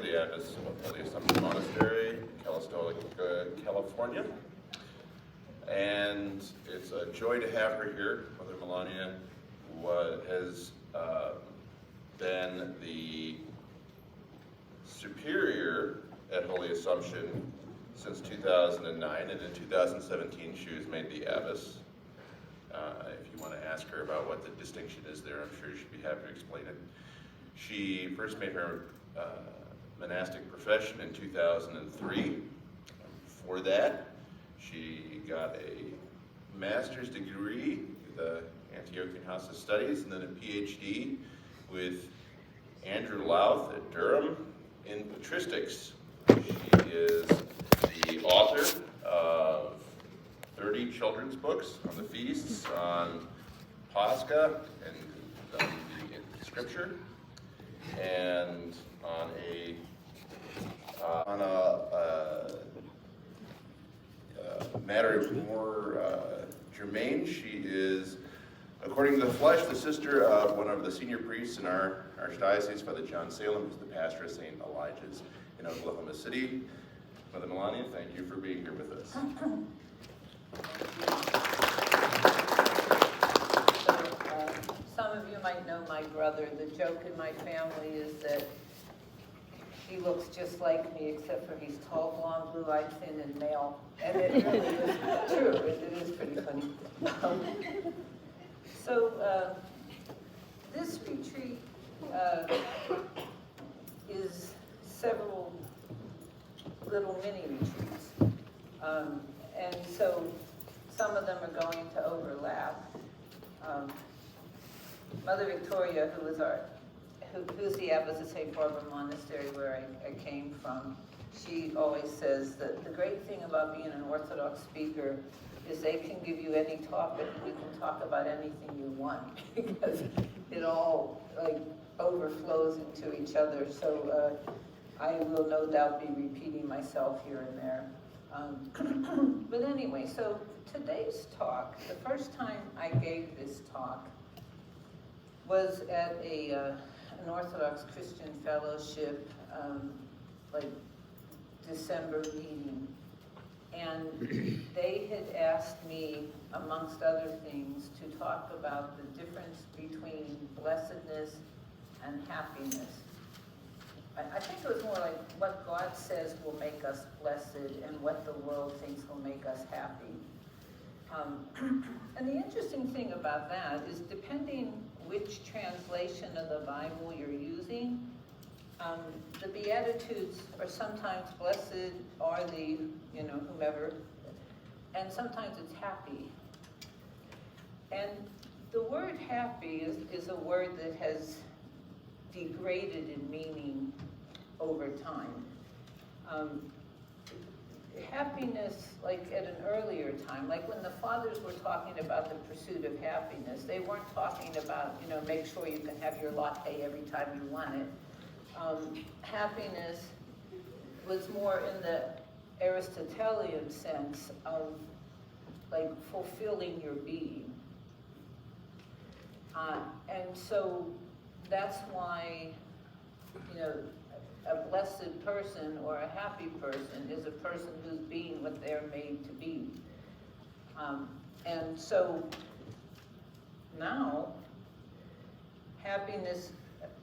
Melania, the Abbess of Holy Assumption Monastery, Calistoga, California. And it's a joy to have her here. Mother Melania has been the superior at Holy Assumption since 2009, and in 2017 she was made the Abbess. If you want to ask her about what the distinction is there, I'm sure she'd be happy to explain it. She first made her monastic profession in 2003. Before that, she got a master's degree with the Antiochian House of Studies, and then a PhD with Andrew Louth at Durham in patristics. She is the author of 30 children's books on the feasts, on Pascha and the Scripture, and on a matter more germane. She is, according to the flesh, the sister of one of the senior priests in our archdiocese, Father John Salem, who's the pastor of St. Elijah's in Oklahoma City. Mother Melania, thank you for being here with us. Some of you might know my brother. The joke in my family is that he looks just like me, except for he's tall, blonde, blue-eyed, thin, and male. And it really is true. It is pretty funny. This retreat is several little mini retreats. And so some of them are going to overlap. Mother Victoria, who's the Abbess of St. Barbara Monastery, where I came from, she always says that the great thing about being an Orthodox speaker is they can give you any topic and you can talk about anything you want because it all overflows into each other. So I will no doubt be repeating myself here and there. But anyway, so today's talk, the first time I gave this talk was at an Orthodox Christian Fellowship, December meeting. And they had asked me, amongst other things, to talk about the difference between blessedness and happiness. I think it was more like what God says will make us blessed and what the world thinks will make us happy. And the interesting thing about that is depending which translation of the Bible you're using, the Beatitudes are sometimes blessed are the, whomever, and sometimes it's happy. And the word happy is a word that has degraded in meaning over time. Happiness, like at an earlier time, like when the fathers were talking about the pursuit of happiness, they weren't talking about, make sure you can have your latte every time you want it. Happiness was more in the Aristotelian sense of like fulfilling your being. And so that's why, a blessed person or a happy person is a person who's being what they're made to be. And so now, happiness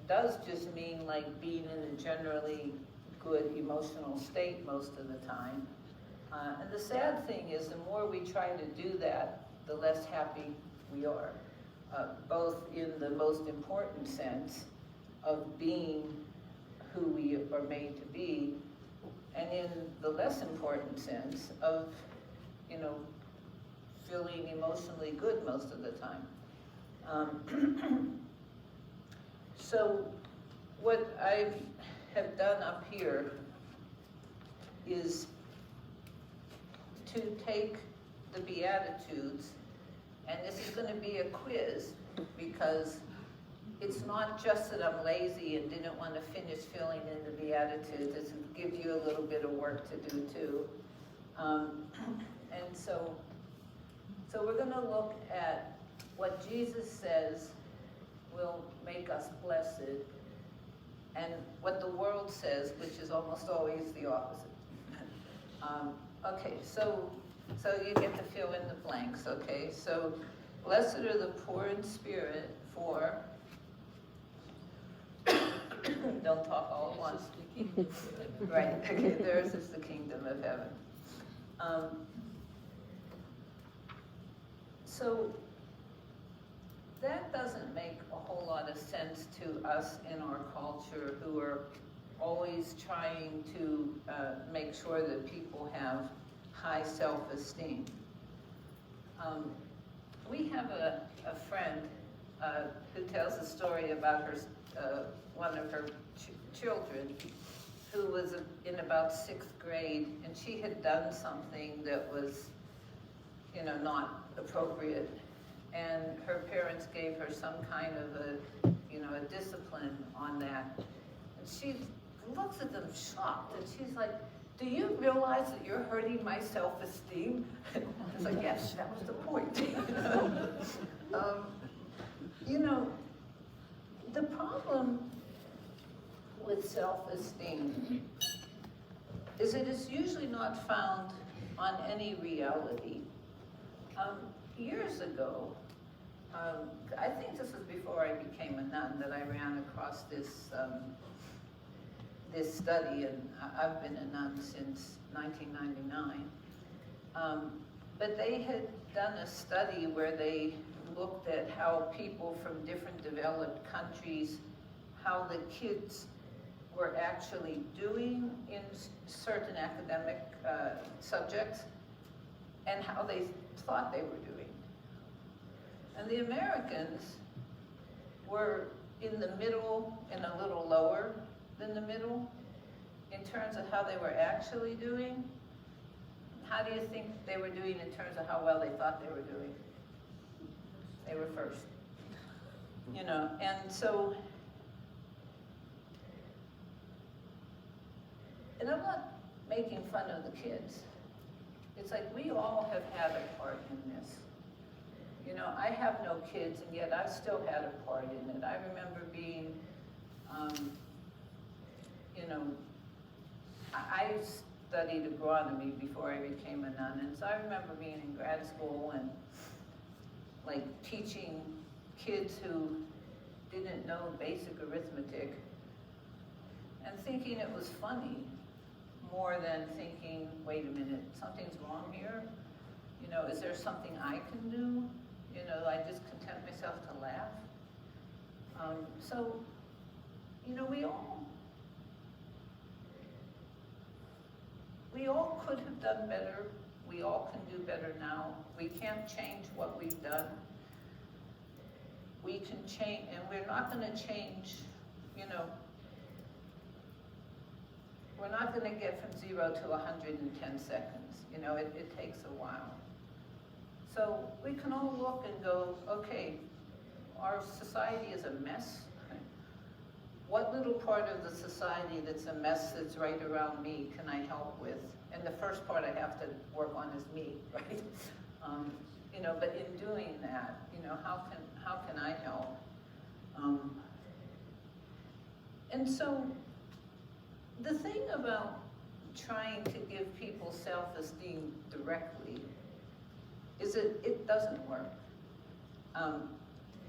does just mean like being in a generally good emotional state most of the time. And the sad thing is the more we try to do that, the less happy we are, both in the most important sense of being who we are made to be, and in the less important sense of, feeling emotionally good most of the time. So what I have done up here is to take the Beatitudes, and this is going to be a quiz because it's not just that I'm lazy and didn't want to finish filling in the Beatitudes. It gives you a little bit of work to do too. And so we're going to look at what Jesus says will make us blessed, and what the world says, which is almost always the opposite. Okay, so you get to fill in the blanks, okay? So, blessed are the poor in spirit, for, don't talk all at once. Right, okay, theirs is the kingdom of heaven. So, that doesn't make a whole lot of sense to us in our culture who are always trying to make sure that people have high self-esteem. We have a friend who tells a story about her, one of her children who was in about 6th grade, and she had done something that was, not appropriate. And her parents gave her some kind of a discipline on that. And she looks at them shocked, and she's like, do you realize that you're hurting my self-esteem? It's like, yes, that was the point. The problem with self-esteem is it is usually not found on any reality. Years ago, I think this was before I became a nun, that I ran across this study, and I've been a nun since 1999. But they had done a study where they looked at how people from different developed countries, how the kids were actually doing in certain academic subjects, and how they thought they were doing. And the Americans were in the middle and a little lower than the middle in terms of how they were actually doing. How do you think they were doing in terms of how well they thought they were doing? They were first. And so, and I'm not making fun of the kids. It's like we all have had a part in this. I have no kids, and yet I still had a part in it. I remember being, I studied agronomy before I became a nun, and so I remember being in grad school and like teaching kids who didn't know basic arithmetic and thinking it was funny more than thinking, wait a minute, something's wrong here? Is there something I can do? I just content myself to laugh. So, we all could have done better. We all can do better now. We can't change what we've done. We can change, and we're not going to change, we're not going to get from 0 to 100 in 10 seconds. It takes a while. So we can all look and go, okay, our society is a mess. What little part of the society that's a mess that's right around me can I help with? And the first part I have to work on is me, right? But in doing that, how can I help? And so the thing about trying to give people self-esteem directly is it doesn't work.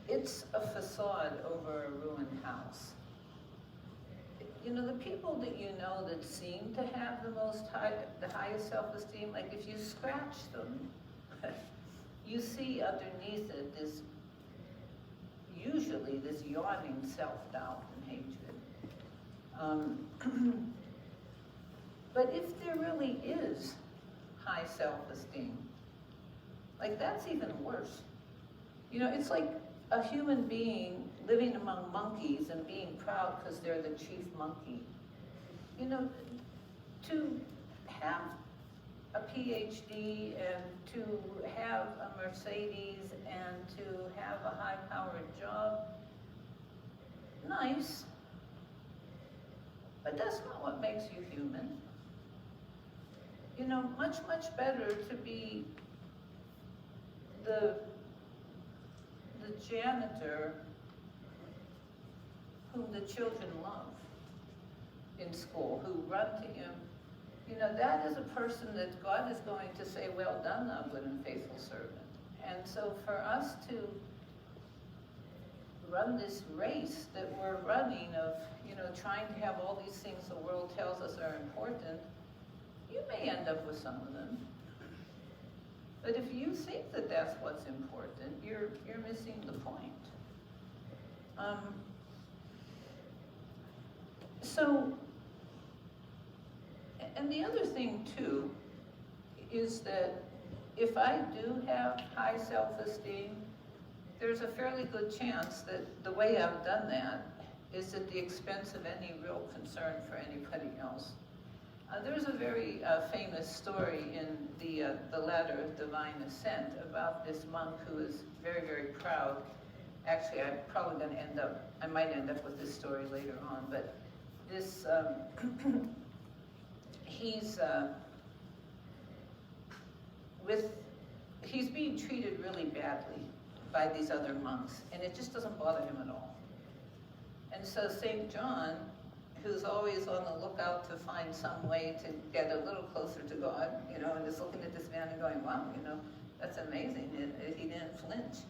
It's a facade over a ruined house. The people that that seem to have the highest self-esteem, like if you scratch them, you see underneath it usually this yawning self-doubt and hatred. But if there really is high self-esteem, like that's even worse. It's like a human being living among monkeys and being proud because they're the chief monkey. To have a PhD and to have a Mercedes and to have a high-powered job, nice, but that's not what makes you human. Much, much better to be the janitor whom the children love. in school who run to him, that is a person that God is going to say, well done, thou good and faithful servant. And so for us to run this race that we're running of, trying to have all these things the world tells us are important, you may end up with some of them. But if you think that that's what's important, you're missing the point. And the other thing too, is that if I do have high self-esteem, there's a fairly good chance that the way I've done that is at the expense of any real concern for anybody else. There's a very famous story in the Ladder of Divine Ascent about this monk who is very, very proud. Actually, I might end up with this story later on, but this, he's being treated really badly by these other monks, and it just doesn't bother him at all. And so St. John, who's always on the lookout to find some way to get a little closer to God, and is looking at this man and going, wow, that's amazing, he didn't flinch.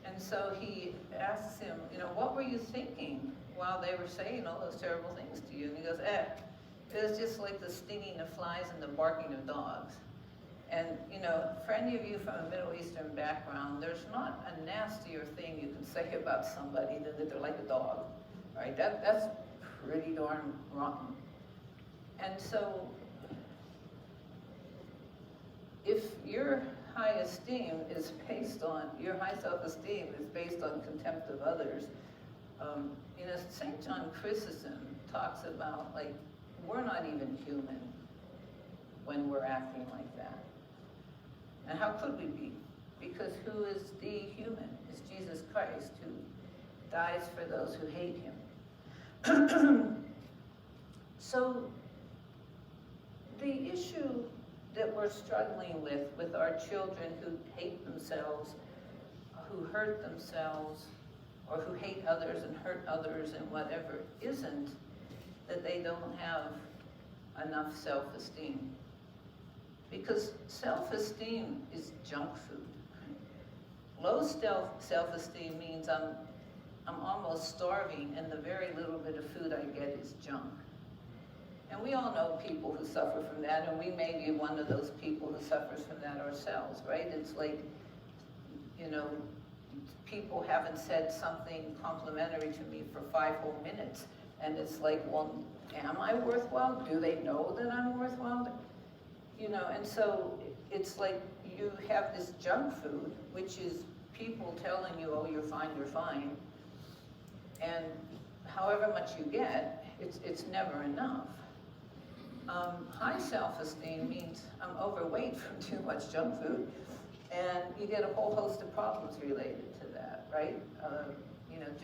And so he asks him, what were you thinking while they were saying all those terrible things to you? And he goes, it was just like the stinging of flies and the barking of dogs. And, for any of you from a Middle Eastern background, there's not a nastier thing you can say about somebody than that they're like a dog, right? That's pretty darn rotten. And so, if your high self-esteem is based on contempt of others, St. John Chrysostom talks about, we're not even human when we're acting like that. And how could we be? Because who is the human? It's Jesus Christ, who dies for those who hate him. So the issue that we're struggling with our children who hate themselves, who hurt themselves, or who hate others and hurt others and whatever, isn't that they don't have enough self-esteem. Because self-esteem is junk food. Low self-esteem means I'm almost starving and the very little bit of food I get is junk. And we all know people who suffer from that, and we may be one of those people who suffers from that ourselves, right? It's like, people haven't said something complimentary to me for 5 whole minutes, and it's like, well, am I worthwhile? Do they know that I'm worthwhile? And so it's like you have this junk food, which is people telling you, oh, you're fine, and however much you get, it's never enough. High self-esteem means I'm overweight from too much junk food, and you get a whole host of problems related to that, right?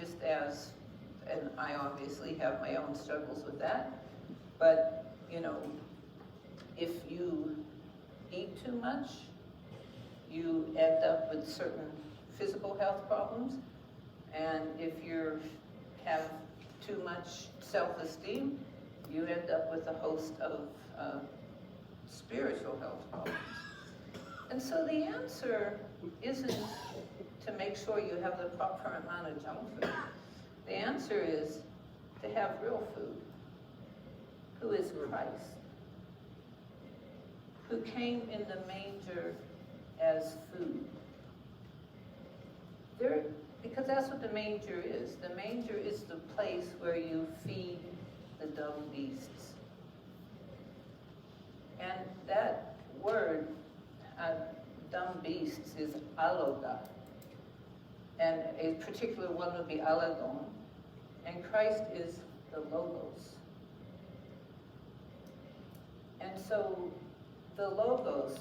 Just as, and I obviously have my own struggles with that, but, if you eat too much, you end up with certain physical health problems, and if you have too much self-esteem, you end up with a host of spiritual health problems. And so the answer isn't to make sure you have the proper amount of junk food. The answer is to have real food, who is Christ, who came in the manger as food. Because that's what the manger is. The manger is the place where you feed the dumb beasts. And that word, dumb beasts, is aloga. And a particular one would be alagon. And Christ is the logos. And so the logos,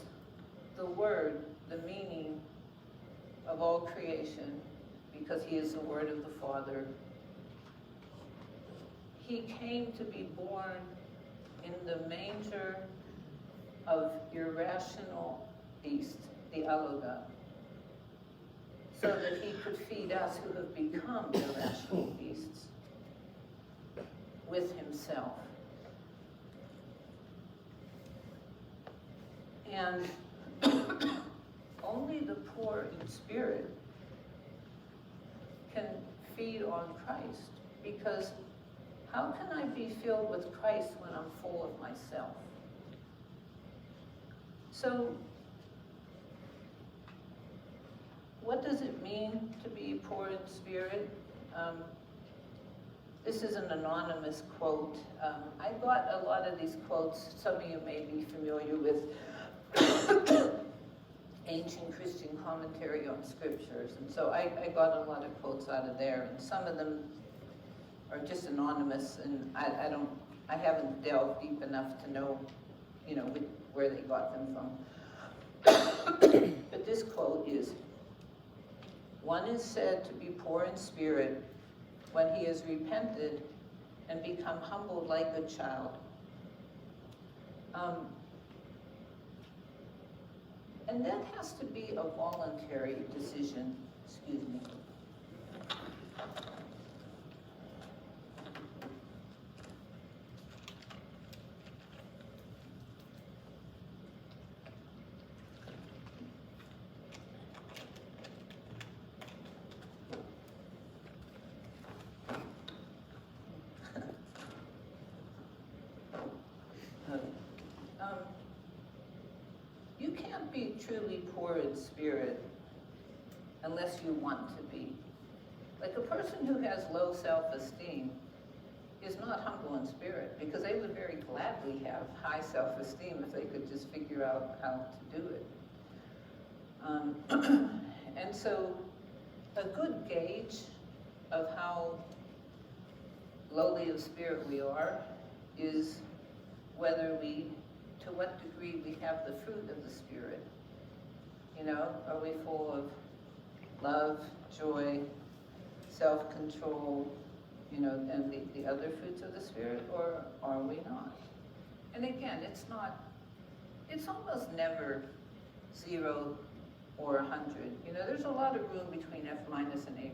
the word, the meaning of all creation, because he is the word of the Father, he came to be born in the manger of irrational beast, the aloga, so that he could feed us who have become irrational beasts with himself. And only the poor in spirit can feed on Christ, because how can I be filled with Christ when I'm full of myself? So, what does it mean to be poor in spirit? This is an anonymous quote. I got a lot of these quotes. Some of you may be familiar with ancient Christian commentary on scriptures, and so I got a lot of quotes out of there, and some of them are just anonymous, and I haven't delved deep enough to know, where they got them from. But this quote is, "One is said to be poor in spirit when he has repented and become humbled like a child." And that has to be a voluntary decision. Excuse me. You can't be truly poor in spirit unless you want to be. Like a person who has low self-esteem is not humble in spirit, because they would very gladly have high self-esteem if they could just figure out how to do it. And so a good gauge of how lowly of spirit we are is whether to what degree we have the fruit of the Spirit. Are we full of love, joy, self-control, and the other fruits of the Spirit, or are we not? And again, it's almost never 0 or 100. There's a lot of room between F- and A+.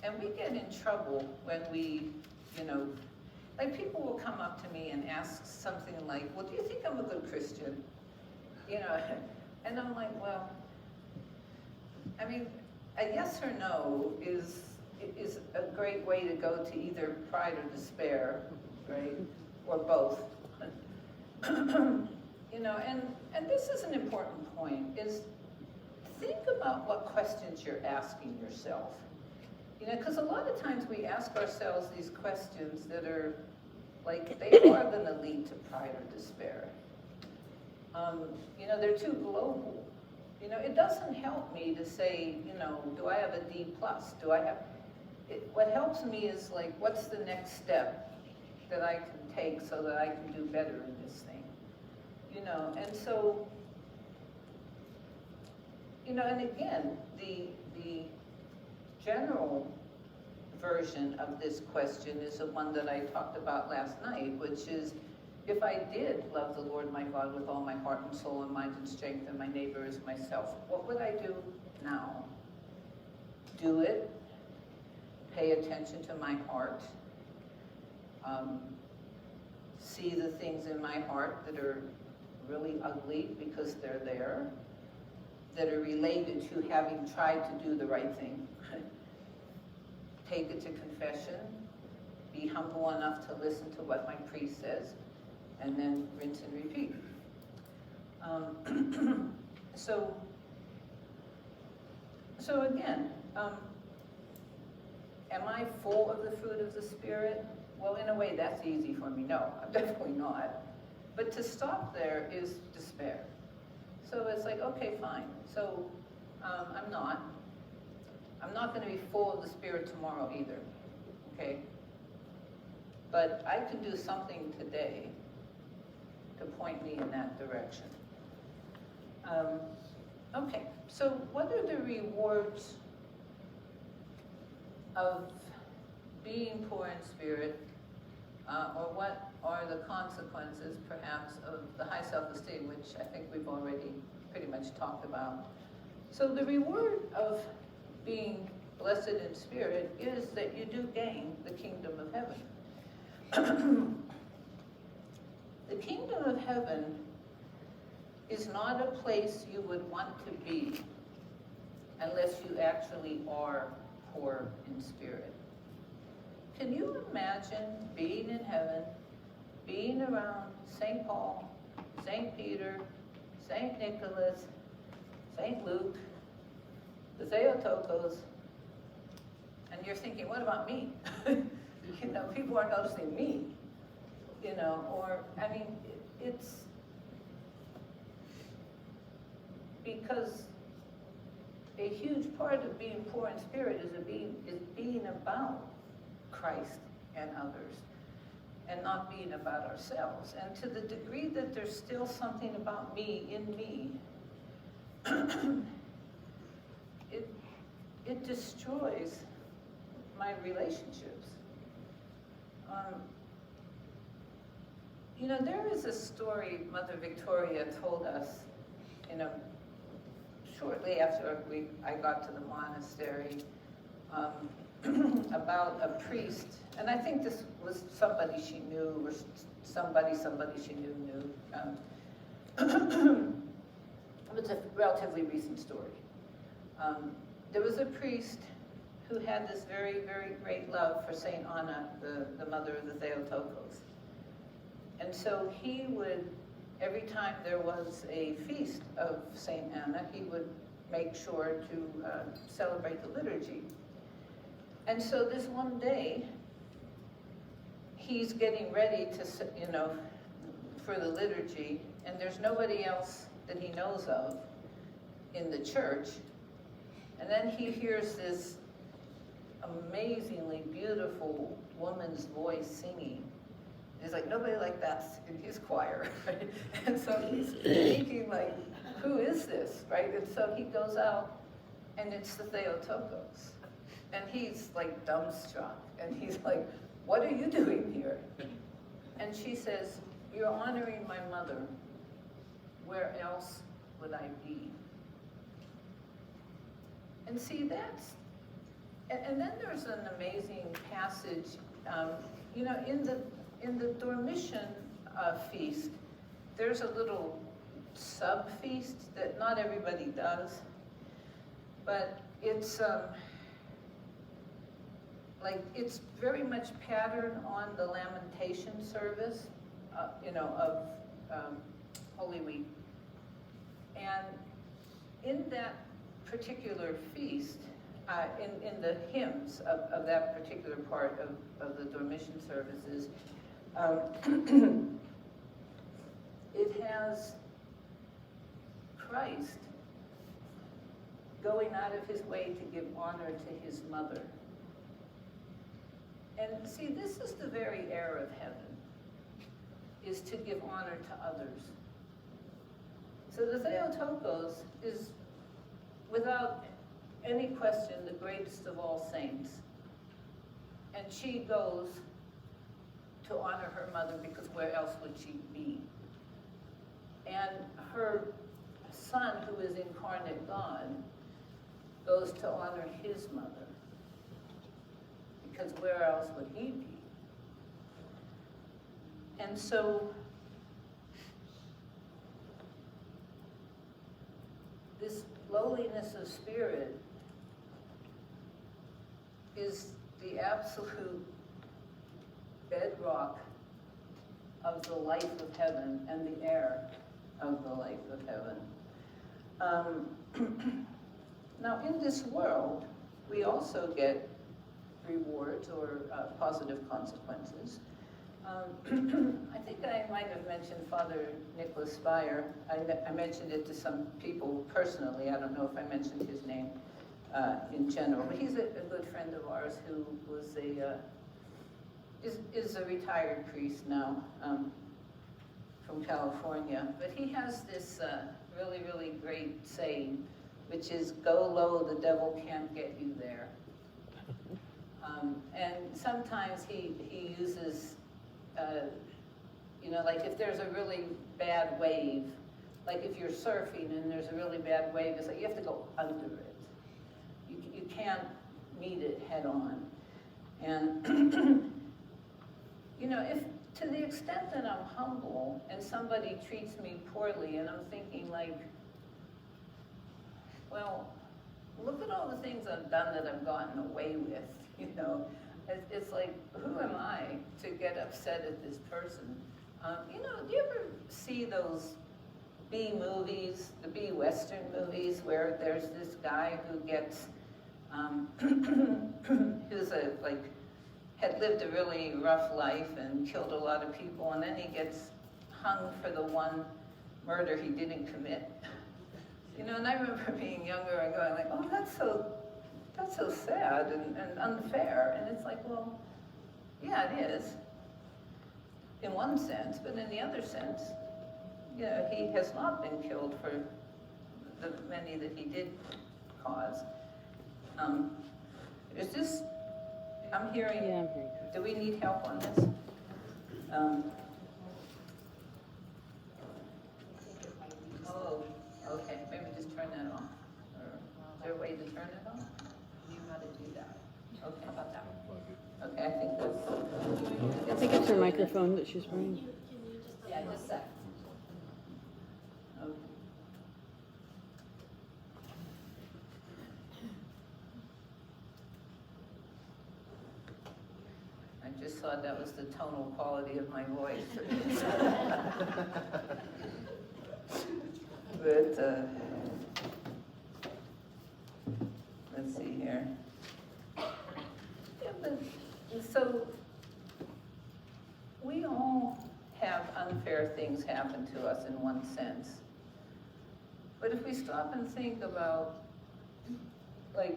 And we get in trouble when we, like people will come up to me and ask something like, "Well, do you think I'm a good Christian?" And I'm like, well, I mean, a yes or no is a great way to go to either pride or despair, right? Or both. And this is an important point, is think about what questions you're asking yourself. Because a lot of times we ask ourselves these questions that are like, they are going to lead to pride or despair. They're too global. It doesn't help me to say, do I have a D+? What helps me is like, what's the next step that I can take so that I can do better in this thing? And so, and again, the general version of this question is the one that I talked about last night, which is, if I did love the Lord my God with all my heart and soul and mind and strength, and my neighbor as myself, what would I do now? Do it. Pay attention to my heart. See the things in my heart that are really ugly because they're there, that are related to having tried to do the right thing. Take it to confession, be humble enough to listen to what my priest says, and then rinse and repeat. So again, am I full of the fruit of the Spirit? Well, in a way, that's easy for me. No, I'm definitely not. But to stop there is despair. So it's like, okay, fine. So I'm not. I'm not going to be full of the Spirit tomorrow either, okay? But I can do something today to point me in that direction. Okay, so what are the rewards of being poor in spirit, or what are the consequences, perhaps, of the high self-esteem, which I think we've already pretty much talked about. So the reward of being blessed in spirit is that you do gain the kingdom of heaven. The kingdom of heaven is not a place you would want to be unless you actually are poor in spirit. Can you imagine being in heaven, being around St. Paul, St. Peter, St. Nicholas, St. Luke, the Theotokos, and you're thinking, what about me? People are noticing me, or, it's because a huge part of being poor in spirit is being about Christ and others, and not being about ourselves. And to the degree that there's still something about me in me, it destroys my relationships. There is a story Mother Victoria told us, shortly after I got to the monastery, about a priest, and I think this was somebody she knew, or somebody she knew. It's a relatively recent story. There was a priest who had this very, very great love for Saint Anna, the mother of the Theotokos. And so he would, every time there was a feast of Saint Anna, he would make sure to celebrate the liturgy. And so this one day, he's getting ready to, for the liturgy, and there's nobody else that he knows of in the church. And then he hears this amazingly beautiful woman's voice singing. There's like nobody like that in his choir, right? And so he's thinking like, who is this, right? And so he goes out, and it's the Theotokos. And he's like dumbstruck, and he's like, what are you doing here? And she says, you're honoring my mother. Where else would I be? And see, and then there's an amazing passage, in the Dormition feast, there's a little sub-feast that not everybody does, but it's it's very much patterned on the lamentation service, of Holy Week. And in that particular feast, in the hymns of that particular part of the Dormition services, it has Christ going out of his way to give honor to his mother. And see, this is the very air of heaven, is to give honor to others. So the Theotokos is, without any question, the greatest of all saints. And she goes to honor her mother, because where else would she be? And her son, who is incarnate God, goes to honor his mother, because where else would he be? And so this lowliness of spirit is the absolute bedrock of the life of heaven and the air of the life of heaven. Now, in this world, we also get rewards or positive consequences. I think I might have mentioned Father Nicholas Spire. I mentioned it to some people personally. I don't know if I mentioned his name in general, but he's a good friend of ours who was is a retired priest now from California. But he has this really, really great saying, which is, go low, the devil can't get you there. And sometimes he uses, like if there's a really bad wave, like if you're surfing and there's a really bad wave, it's like you have to go under it. You can't meet it head on. And, to the extent that I'm humble and somebody treats me poorly and I'm thinking like, well, look at all the things I've done that I've gotten away with, you know. It's like, who am I to get upset at this person? You know, do you ever see those B movies, the B Western movies, where there's this guy who gets, who's had lived a really rough life and killed a lot of people, and then he gets hung for the one murder he didn't commit. You know, and I remember being younger and going like, oh, that's so sad and unfair. And it's like, well, yeah, it is, in one sense, but in the other sense, you know, he has not been killed for the many that he did cause. Is this, I'm hearing, Yeah, I'm hearing. do we need help on this? Oh, okay, maybe just turn that on. Or is there a way to turn it on? You know how to do that. Okay. How about that? Okay, I think that's. I think it's her microphone that she's wearing. Yeah, just that. Okay. I just thought that was the tonal quality of my voice. But, let's see here. Yeah, but, so, we all have unfair things happen to us in one sense. But if we stop and think about, like,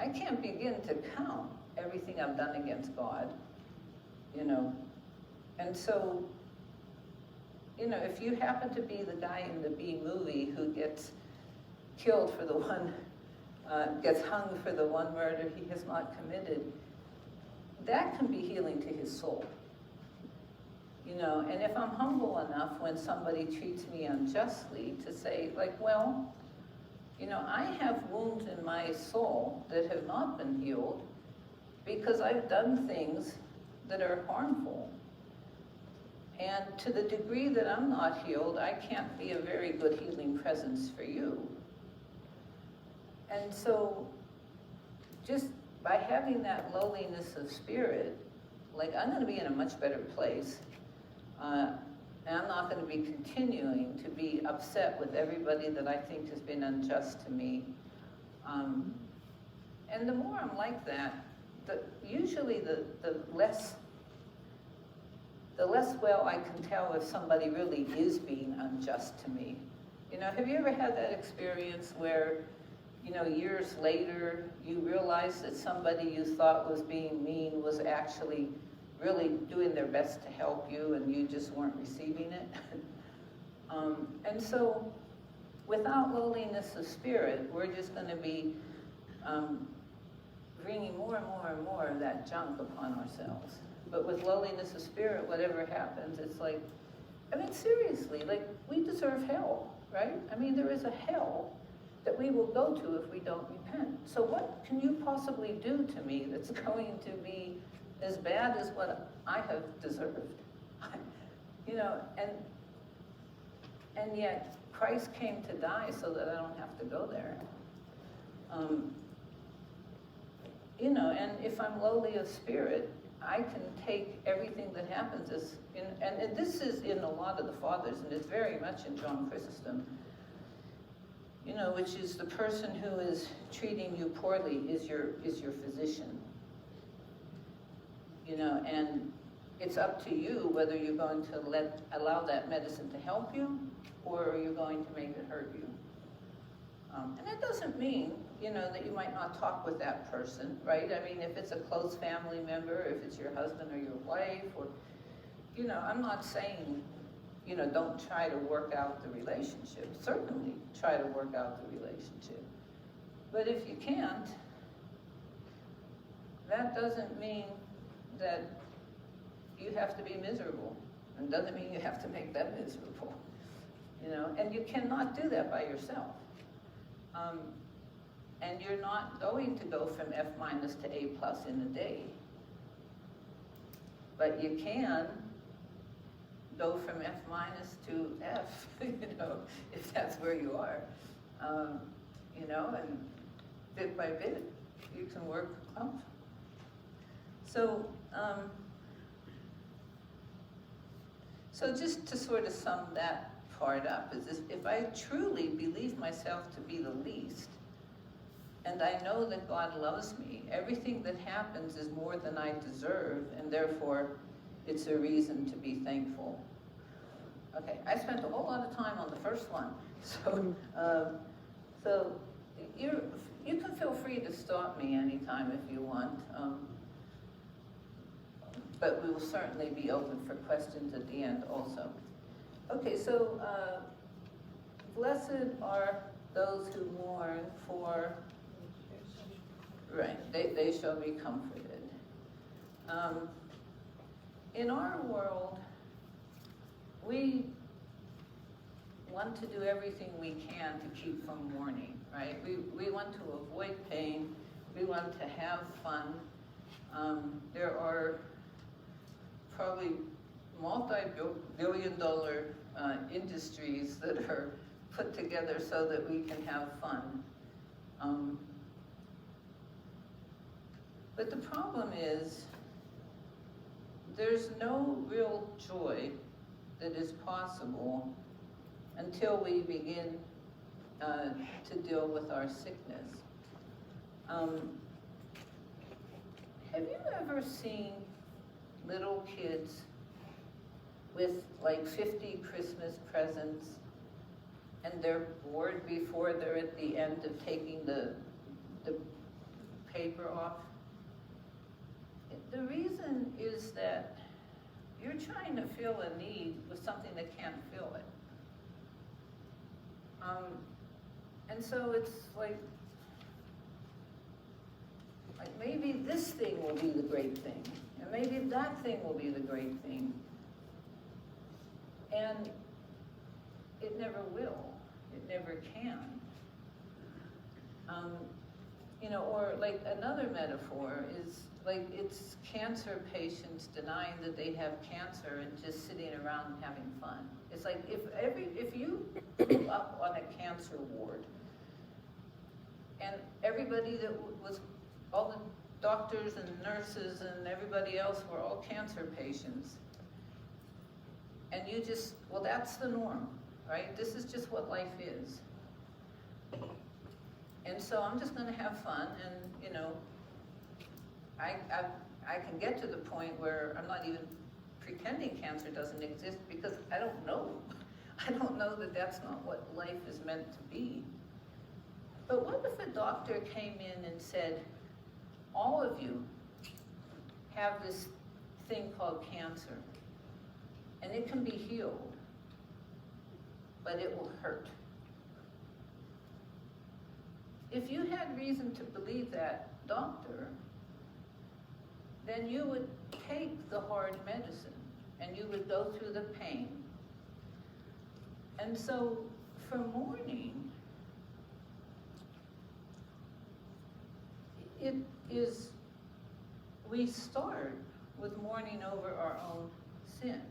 I can't begin to count everything I've done against God, you know. And so, you know, if you happen to be the guy in the B movie who gets killed for the one, gets hung for the one murder he has not committed, that can be healing to his soul. You know, and if I'm humble enough when somebody treats me unjustly to say, like, well, you know, I have wounds in my soul that have not been healed because I've done things that are harmful. And to the degree that I'm not healed, I can't be a very good healing presence for you. And so, just by having that lowliness of spirit, like, I'm going to be in a much better place. And I'm not going to be continuing to be upset with everybody that I think has been unjust to me. And the more I'm like that, usually the less well I can tell if somebody really is being unjust to me. You know, have you ever had that experience where, you know, years later you realize that somebody you thought was being mean was actually really doing their best to help you and you just weren't receiving it? And so without lowliness of spirit, we're just going to be bringing more and more and more of that junk upon ourselves. But with lowliness of spirit, whatever happens, it's like, I mean, seriously, like, we deserve hell, right? I mean, there is a hell that we will go to if we don't repent. So what can you possibly do to me that's going to be as bad as what I have deserved? You know, and yet Christ came to die so that I don't have to go there. You know, and if I'm lowly of spirit, I can take everything that happens as, and this is in a lot of the fathers, and it's very much in John Chrysostom, you know, which is the person who is treating you poorly is your physician. You know, and it's up to you whether you're going to allow that medicine to help you or you're going to make it hurt you. And that doesn't mean, you know, that you might not talk with that person, right? I mean, if it's a close family member, if it's your husband or your wife, or, you know, I'm not saying, you know, don't try to work out the relationship. Certainly try to work out the relationship. But if you can't, that doesn't mean that you have to be miserable. And doesn't mean you have to make them miserable. You know, and you cannot do that by yourself. And you're not going to go from F- to A+ in a day. But you can go from F minus to F, if that's where you are. And bit by bit, you can work up. So, so just to sort of sum that part up, is this, if I truly believe myself to be the least, and I know that God loves me, everything that happens is more than I deserve, and therefore it's a reason to be thankful. Okay, I spent a whole lot of time on the first one, so you can feel free to stop me anytime if you want, but we will certainly be open for questions at the end also. Okay, so blessed are those who mourn, for they shall be comforted. In our world, we want to do everything we can to keep from mourning, right? We want to avoid pain. We want to have fun. There are probably multi-billion-dollar industries that are put together so that we can have fun. But the problem is, there's no real joy that is possible until we begin to deal with our sickness. Have you ever seen little kids with like 50 Christmas presents and they're bored before they're at the end of taking the paper off? The reason is that you're trying to fill a need with something that can't fill it. And so it's like maybe this thing will be the great thing, and maybe that thing will be the great thing. And it never will. It never can. Or like another metaphor is like it's cancer patients denying that they have cancer and just sitting around having fun. It's like if you grew up on a cancer ward and everybody that was, all the doctors and nurses and everybody else were all cancer patients, and you just, well, that's the norm, right? This is just what life is. And so I'm just going to have fun, and I can get to the point where I'm not even pretending cancer doesn't exist because I don't know. I don't know that that's not what life is meant to be. But what if a doctor came in and said, all of you have this thing called cancer, and it can be healed, but it will hurt. If you had reason to believe that, doctor, then you would take the hard medicine and you would go through the pain. And so for mourning, it is, we start with mourning over our own sin.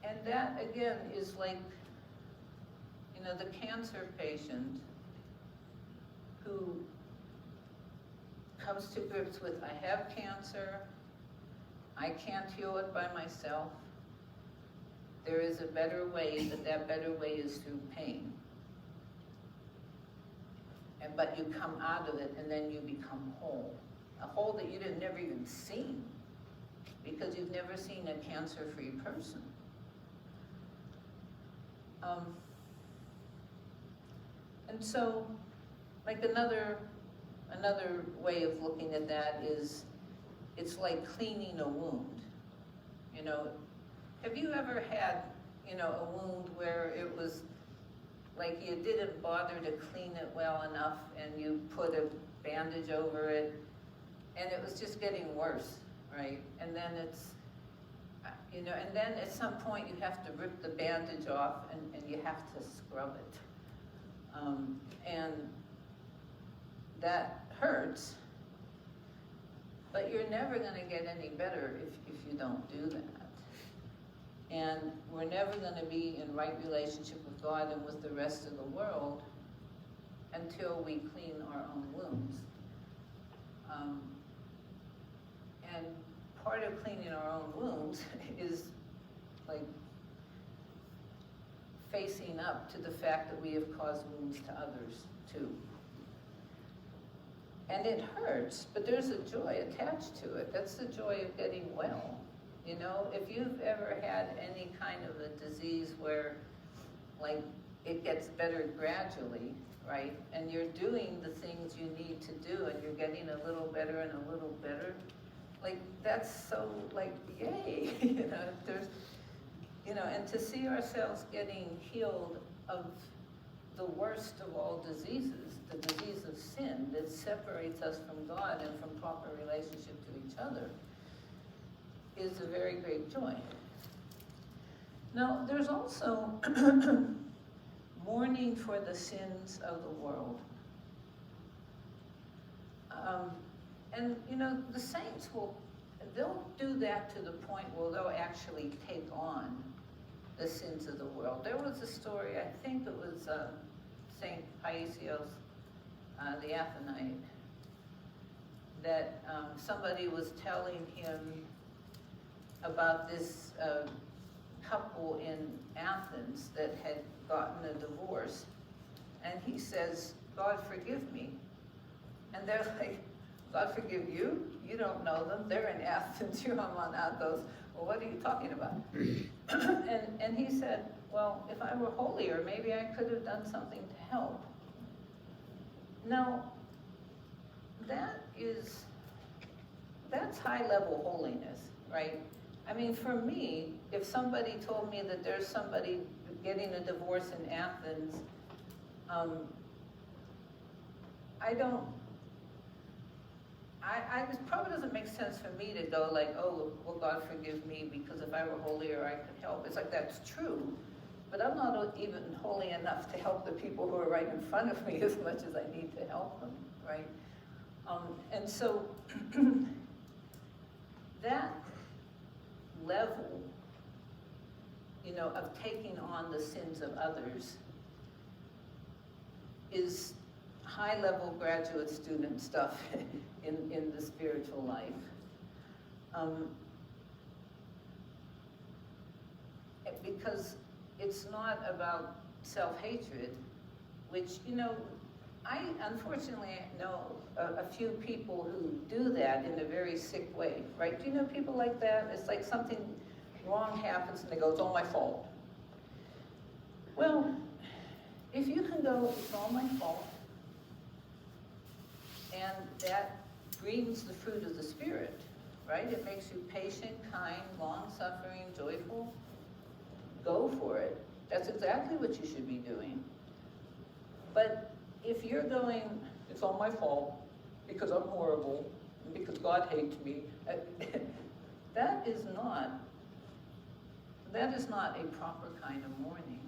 And that again is like, the cancer patient who comes to grips with, I have cancer, I can't heal it by myself. There is a better way, but that better way is through pain. But you come out of it and then you become whole. A whole that you didn't never even seen, because you've never seen a cancer-free person. And so, like another way of looking at that is, it's like cleaning a wound. Have you ever had, a wound where it was like you didn't bother to clean it well enough and you put a bandage over it and it was just getting worse, right? And then it's, and then at some point you have to rip the bandage off and you have to scrub it. And that hurts, But you're never going to get any better if you don't do that. And we're never going to be in right relationship with God and with the rest of the world until we clean our own wounds. And part of cleaning our own wounds is like facing up to the fact that we have caused wounds to others too. And it hurts, but there's a joy attached to it. That's the joy of getting well. You know, if you've ever had any kind of a disease where, like, it gets better gradually, right? And you're doing the things you need to do, and you're getting a little better and a little better. Like, that's so, like, yay. You know, there's, you know, and to see ourselves getting healed of the worst of all diseases, the disease of sin that separates us from God and from proper relationship to each other, is a very great joy. Now, there's also mourning for the sins of the world. And, you know, the saints they'll do that to the point where they'll actually take on the sins of the world. There was a story, I think it was Saint Paisios, the Athonite, that somebody was telling him about this couple in Athens that had gotten a divorce. And he says, God forgive me. And they're like, God forgive you? You don't know them. They're in Athens. You're on Athos. Well, what are you talking about? and he said, well, if I were holier, maybe I could have done something to help. Now, that's high-level holiness, right? I mean, for me, if somebody told me that there's somebody getting a divorce in Athens, it probably doesn't make sense for me to go like, oh, well, God forgive me, because if I were holier, I could help. It's like, that's true, but I'm not even holy enough to help the people who are right in front of me as much as I need to help them, right? And so that level, you know, of taking on the sins of others is high-level graduate student stuff in the spiritual life. Because it's not about self-hatred, which, you know, I unfortunately know a few people who do that in a very sick way, right? Do you know people like that? It's like something wrong happens and they go, it's all my fault. Well, if you can go, it's all my fault, and that brings the fruit of the Spirit, right? It makes you patient, kind, long-suffering, joyful. Go for it. That's exactly what you should be doing. But if you're going, it's all my fault, because I'm horrible, and because God hates me, that is not a proper kind of mourning.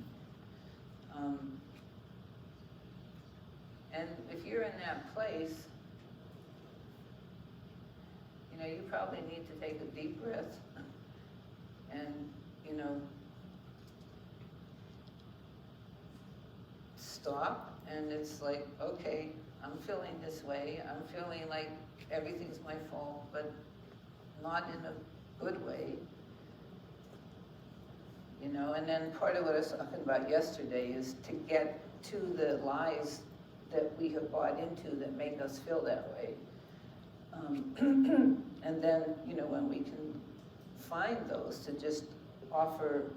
And if you're in that place, you know, you probably need to take a deep breath and, you know, stop, and it's like, okay, I'm feeling this way. I'm feeling like everything's my fault, but not in a good way. You know, and then part of what I was talking about yesterday is to get to the lies that we have bought into that make us feel that way. And then, you know, when we can find those, to just offer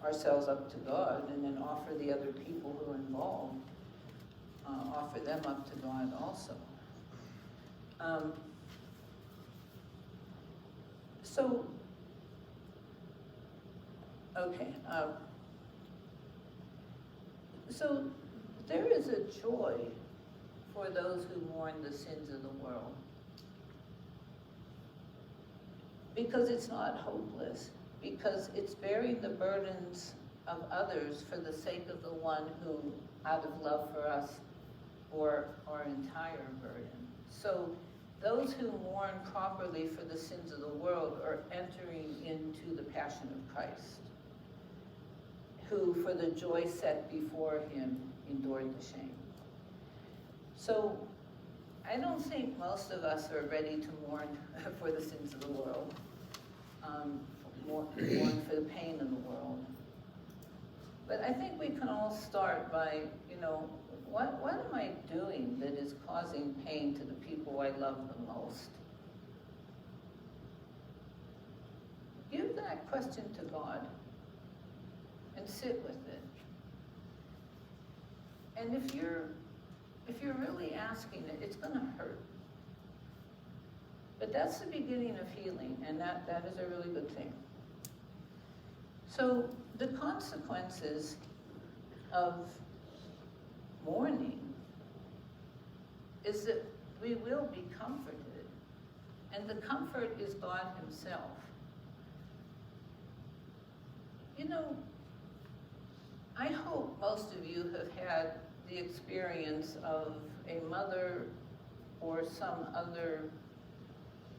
ourselves up to God, and then offer the other people who are involved, offer them up to God also. So there is a joy for those who mourn the sins of the world, because it's not hopeless, because it's bearing the burdens of others for the sake of the one who, out of love for us, bore our entire burden. So those who mourn properly for the sins of the world are entering into the passion of Christ, who for the joy set before him endured the shame. So I don't think most of us are ready to mourn for the sins of the world, mourn for the pain in the world. But I think we can all start by, what am I doing that is causing pain to the people I love the most? Give that question to God and sit with it. And if you're really asking it, it's gonna hurt. But that's the beginning of healing, and that is a really good thing. So the consequences of mourning is that we will be comforted. And the comfort is God himself. I hope most of you have had the experience of a mother or some other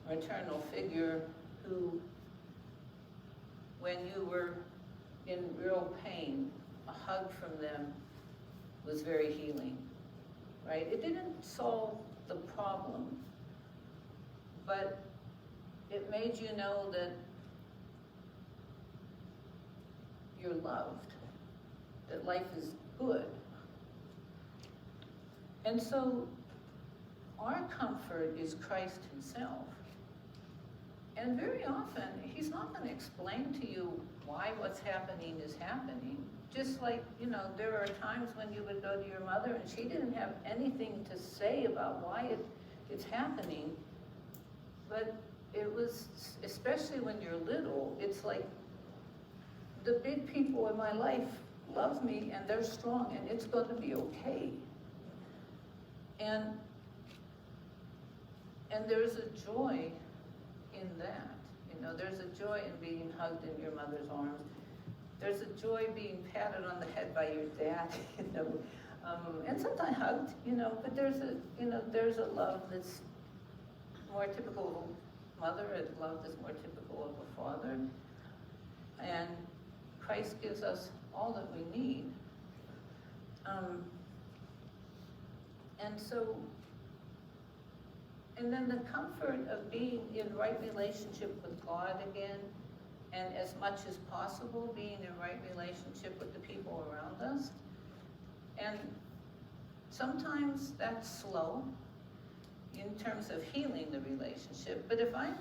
maternal figure who, when you were in real pain, a hug from them was very healing, right? It didn't solve the problem, but it made you know that you're loved, that life is good. And so our comfort is Christ himself. And very often, he's not going to explain to you why what's happening is happening. Just like, there are times when you would go to your mother and she didn't have anything to say about why it's happening. But it was, especially when you're little, it's like the big people in my life love me and they're strong and it's going to be okay. And there's a joy in that. There's a joy in being hugged in your mother's arms. There's a joy being patted on the head by your dad, and sometimes hugged, but there's a love that's more typical of a mother, a love that's more typical of a father. And Christ gives us all that we need. And then the comfort of being in right relationship with God again, and as much as possible being in right relationship with the people around us. And sometimes that's slow in terms of healing the relationship, but if I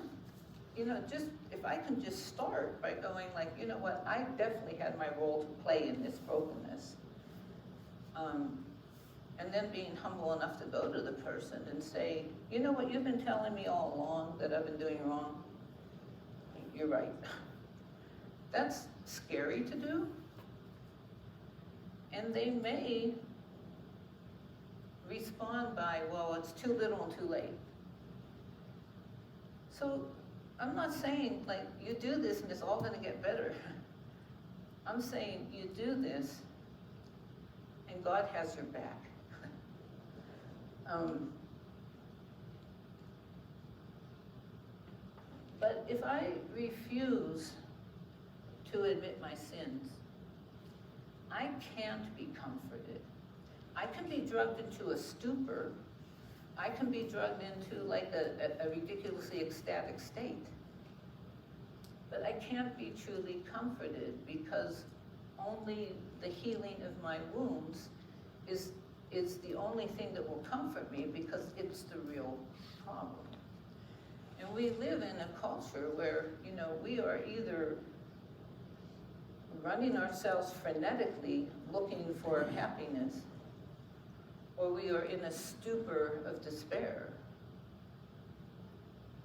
can just start by going like, I definitely had my role to play in this brokenness. And then being humble enough to go to the person and say, what you've been telling me all along that I've been doing wrong? You're right. That's scary to do. And they may respond by, well, it's too little and too late. So I'm not saying like you do this and it's all gonna get better. I'm saying you do this and God has your back. But if I refuse to admit my sins, I can't be comforted. I can be drugged into a stupor. I can be drugged into like a ridiculously ecstatic state. But I can't be truly comforted because only the healing of my wounds is the only thing that will comfort me because it's the real problem. And we live in a culture where, we are either running ourselves frenetically looking for happiness, or we are in a stupor of despair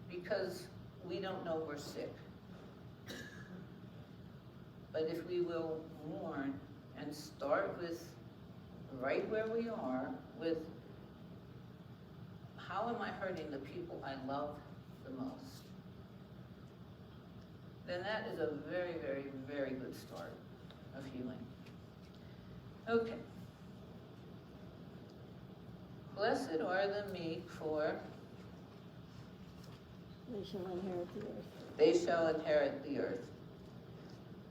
because we don't know we're sick. But if we will mourn and start with right where we are, with how am I hurting the people I love the most, then that is a very, very, very good start of healing. Okay. Blessed are the meek, for They shall inherit the earth. They shall inherit the earth.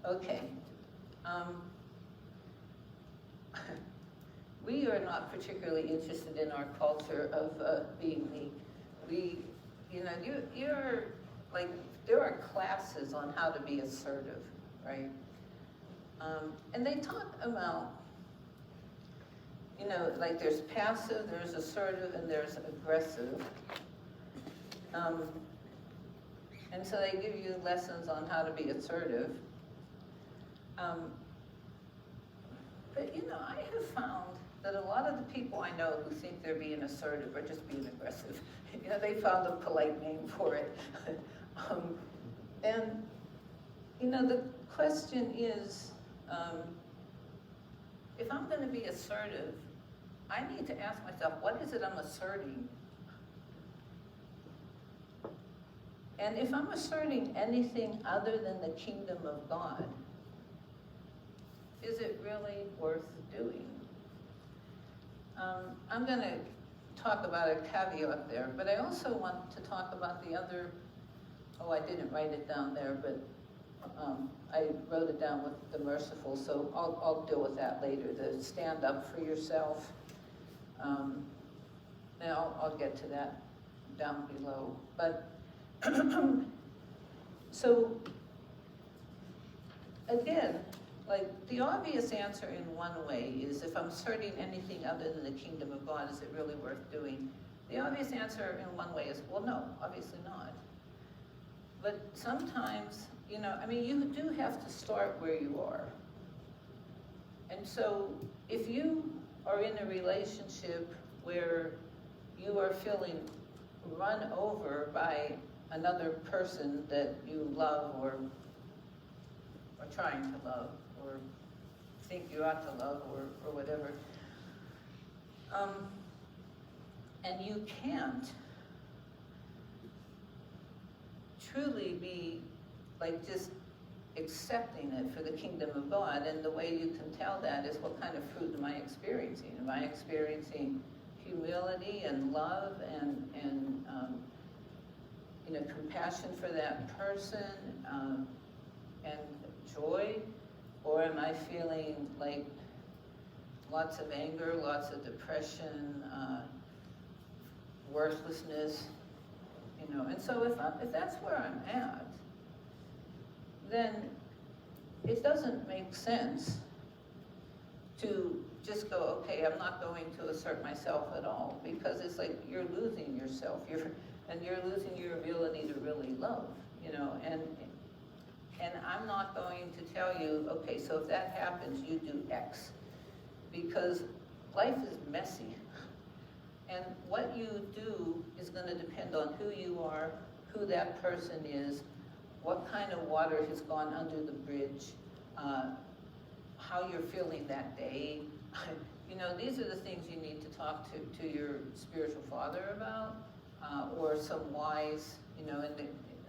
Okay. We are not particularly interested in our culture of being meek. You're like, there are classes on how to be assertive, right? And they talk about, like there's passive, there's assertive, and there's aggressive. And so they give you lessons on how to be assertive. But I have found that a lot of the people I know who think they're being assertive are just being aggressive. They found a polite name for it. And the question is, if I'm going to be assertive, I need to ask myself, what is it I'm asserting? And if I'm asserting anything other than the kingdom of God, is it really worth doing? I'm going to talk about a caveat there, but I also want to talk about the other, I didn't write it down there, but I wrote it down with the merciful, so I'll deal with that later, the stand up for yourself. And I'll get to that down below. But so again, like the obvious answer in one way is, if I'm asserting anything other than the kingdom of God, is it really worth doing? The obvious answer in one way is, well, no, obviously not. But sometimes, you do have to start where you are. And so if you are in a relationship where you are feeling run over by another person that you love or trying to love or think you ought to love or whatever, and you can't truly be like just accepting it for the kingdom of God, and the way you can tell that is, what kind of fruit am I experiencing? Am I experiencing humility and love and compassion for that person and joy? Or am I feeling like lots of anger, lots of depression, worthlessness, And so if that's where I'm at, then it doesn't make sense to just go, okay, I'm not going to assert myself at all, because it's like you're losing yourself, and you're losing your ability to really love, and I'm not going to tell you, okay, so if that happens, you do X, because life is messy, and what you do is going to depend on who you are, who that person is, what kind of water has gone under the bridge, how you're feeling that day. These are the things you need to talk to your spiritual father about, or some wise,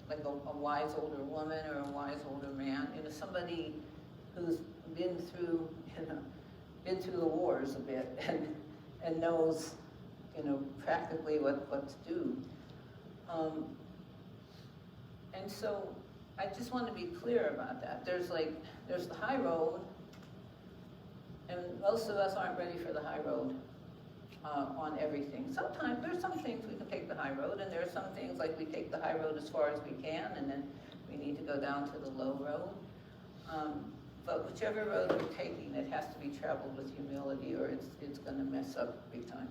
like a wise older woman or a wise older man, somebody who's been through the wars a bit and knows, practically what to do. And so I just want to be clear about that. There's the high road, and most of us aren't ready for the high road on everything. Sometimes there's some things we can take the high road, and there are some things like we take the high road as far as we can, and then we need to go down to the low road. But whichever road we're taking, it has to be traveled with humility, or it's going to mess up big time.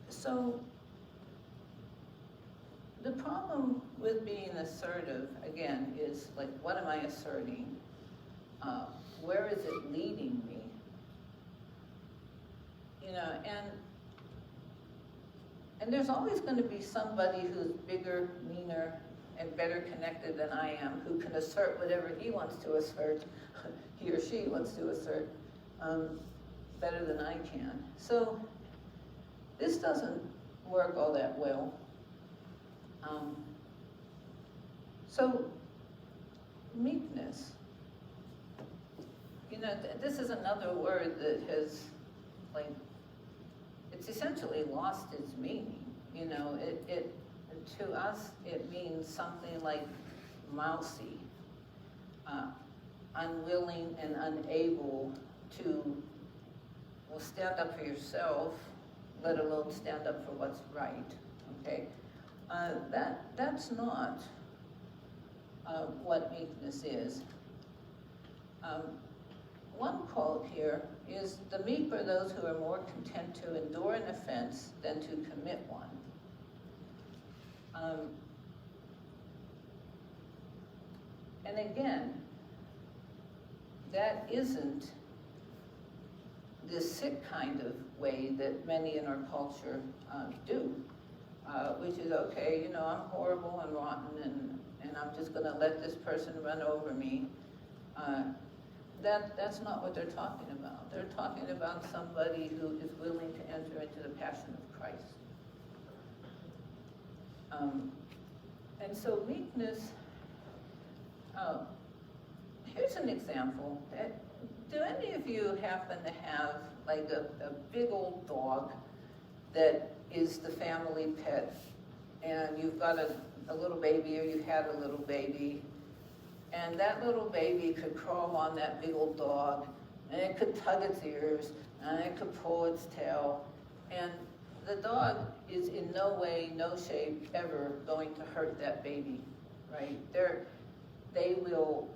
So the problem with being assertive, again, is like, what am I asserting? Where is it leading me? And there's always going to be somebody who's bigger, meaner, and better connected than I am, who can assert whatever he wants to assert, he or she wants to assert, better than I can. So this doesn't work all that well. So meekness. This is another word that has, it's essentially lost its meaning. You know, to us, it means something like mousy, unwilling and unable to, well, stand up for yourself, let alone stand up for what's right, okay? That's not what meekness is. One quote here is, "The meek are those who are more content to endure an offense than to commit one." And again, that isn't the sick kind of way that many in our culture do, which is, okay, you know, I'm horrible and rotten and I'm just gonna let this person run over me. That's not what they're talking about. They're talking about somebody who is willing to enter into the passion of Christ. And so meekness, here's an example. Do any of you happen to have like a big old dog that is the family pet, and you've got a little baby, or you had a little baby, and that little baby could crawl on that big old dog, and it could tug its ears, and it could pull its tail, and the dog is in no way, no shape ever going to hurt that baby, right? They will,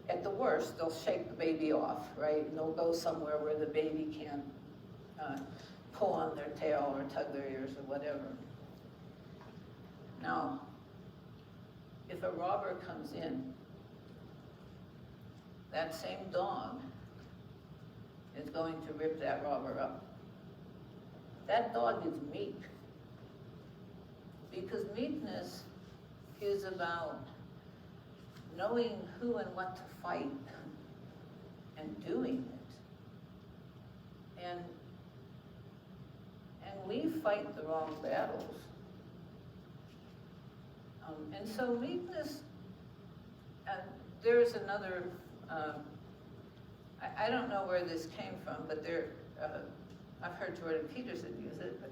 at the worst, they'll shake the baby off, right? And they'll go somewhere where the baby can't pull on their tail or tug their ears or whatever. Now, if a robber comes in, that same dog is going to rip that robber up. That dog is meek, because meekness is about knowing who and what to fight and doing it. And we fight the wrong battles. And so meekness, there's another, I don't know where this came from, but I've heard Jordan Peterson use it, but,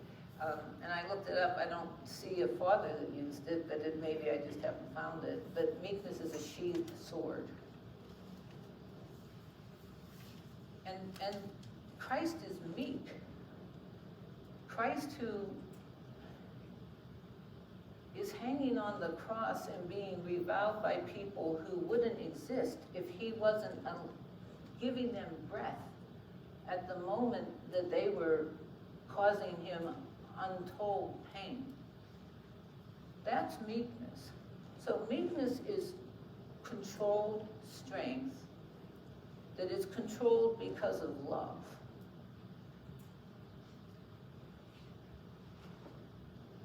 and I looked it up. I don't see a father that used it, but maybe I just haven't found it. But meekness is a sheathed sword. And Christ is meek. Christ, who is hanging on the cross and being reviled by people who wouldn't exist if he wasn't giving them breath at the moment that they were causing him untold pain. That's meekness. So meekness is controlled strength that is controlled because of love.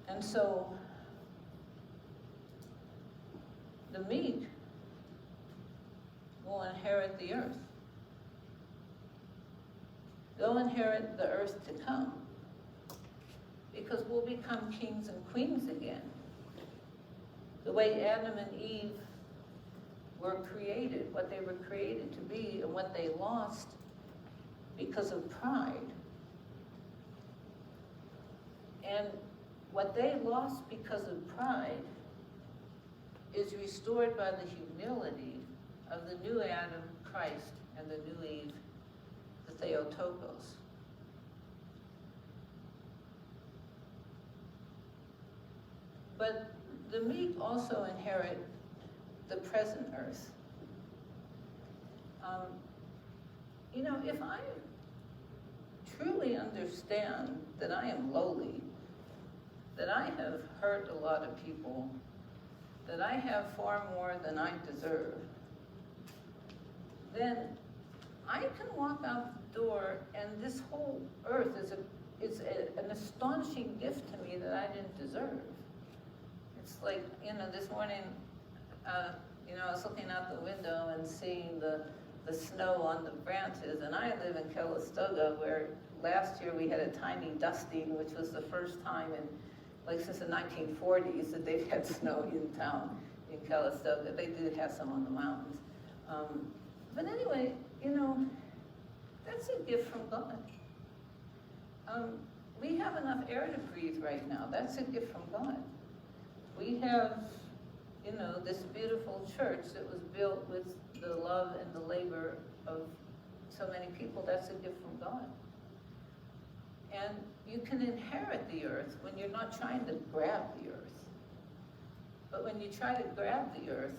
And so the meek will inherit the earth. They'll inherit the earth to come, because we'll become kings and queens again. The way Adam and Eve were created, what they were created to be, and what they lost because of pride. And what they lost because of pride is restored by the humility of the new Adam, Christ, and the new Eve, the Theotokos. But the meek also inherit the present earth. You know, if I truly understand that I am lowly, that I have hurt a lot of people, that I have far more than I deserve, then I can walk out the door and this whole earth is an astonishing gift to me that I didn't deserve. It's like, you know, this morning, you know, I was looking out the window and seeing the snow on the branches, and I live in Calistoga, where last year we had a tiny dusting, which was the first time since the 1940s that they've had snow in town, in Calistoga. They do have some on the mountains. But anyway, you know, that's a gift from God. we have enough air to breathe right now. That's a gift from God. We have, you know, this beautiful church that was built with the love and the labor of so many people. That's a gift from God. And you can inherit the earth when you're not trying to grab the earth. But when you try to grab the earth,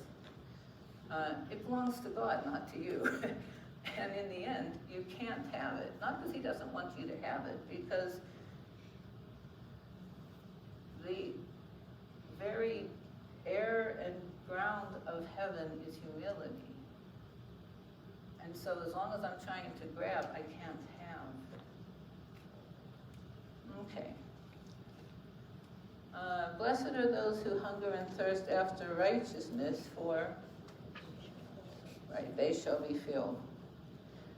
it belongs to God, not to you. And in the end, you can't have it. Not because he doesn't want you to have it, because the very air and ground of heaven is humility. And so as long as I'm trying to grab, I can't have. Okay. Blessed are those who hunger and thirst after righteousness, for they shall be filled.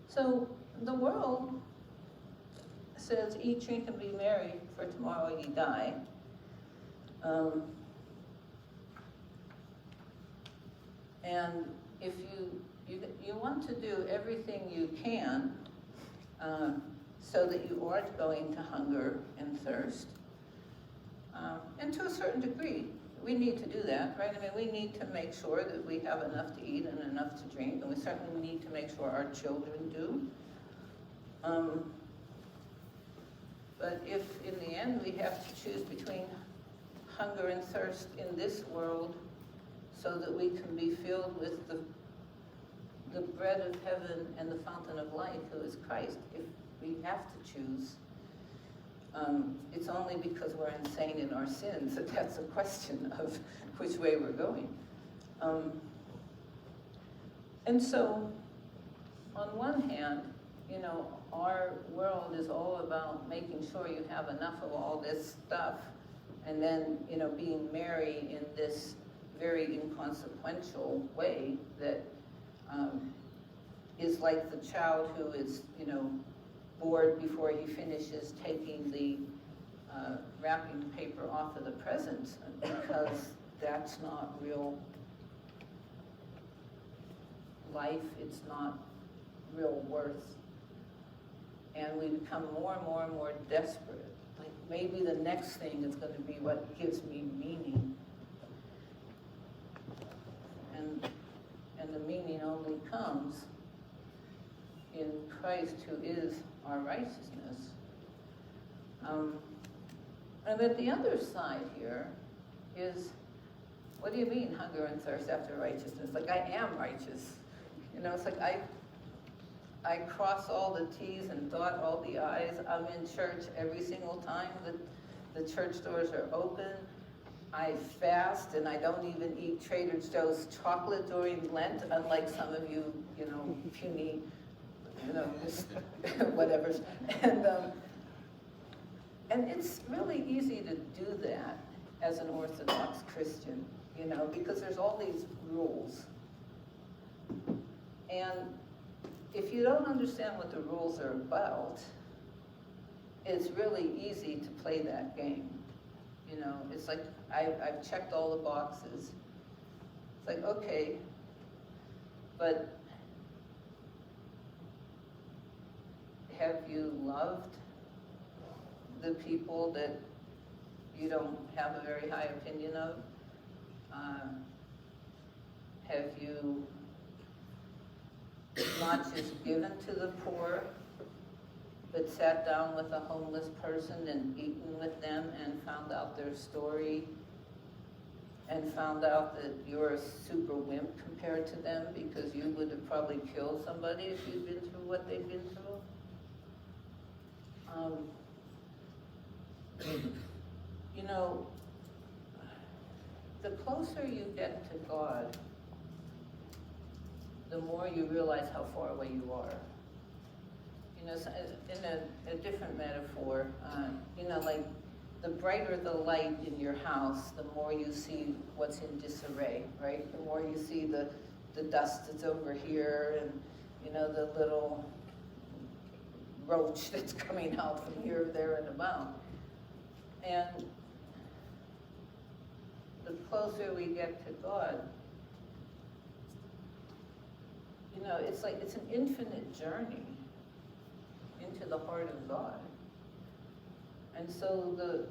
So the world says, eat, drink, and be merry, for tomorrow ye die. And if you want to do everything you can so that you aren't going to hunger and thirst, and to a certain degree, we need to do that, right? I mean, we need to make sure that we have enough to eat and enough to drink, and we certainly need to make sure our children do. But if in the end we have to choose between hunger and thirst in this world so that we can be filled with the bread of heaven and the fountain of life, who is Christ, if we have to choose, it's only because we're insane in our sins that that's a question of which way we're going. And so, on one hand, you know, our world is all about making sure you have enough of all this stuff, and then, you know, being merry in this very inconsequential way that is like the child who is, you know, bored before he finishes taking the wrapping paper off of the presents, because that's not real life, it's not real worth. And we become more and more and more desperate. Like, maybe the next thing is going to be what gives me meaning. And the meaning only comes in Christ, who is our righteousness. And then the other side here is, what do you mean hunger and thirst after righteousness? Like, I am righteous. You know, it's like I cross all the T's and dot all the I's. I'm in church every single time that the church doors are open. I fast, and I don't even eat Trader Joe's chocolate during Lent, unlike some of you, you know, puny, you know, just whatever. And it's really easy to do that as an Orthodox Christian, you know, because there's all these rules. And if you don't understand what the rules are about, it's really easy to play that game. You know, it's like, I've checked all the boxes. It's like, okay, but have you loved the people that you don't have a very high opinion of? Have you not just given to the poor, but sat down with a homeless person and eaten with them and found out their story and found out that you're a super wimp compared to them because you would have probably killed somebody if you'd been through what they've been through? You know, the closer you get to God, the more you realize how far away you are. You know, in a different metaphor, you know, like the brighter the light in your house, the more you see what's in disarray, right? The more you see the dust that's over here, and, you know, the little roach that's coming out from here, there, and about. And the closer we get to God, you know, it's like, it's an infinite journey into the heart of God. And so the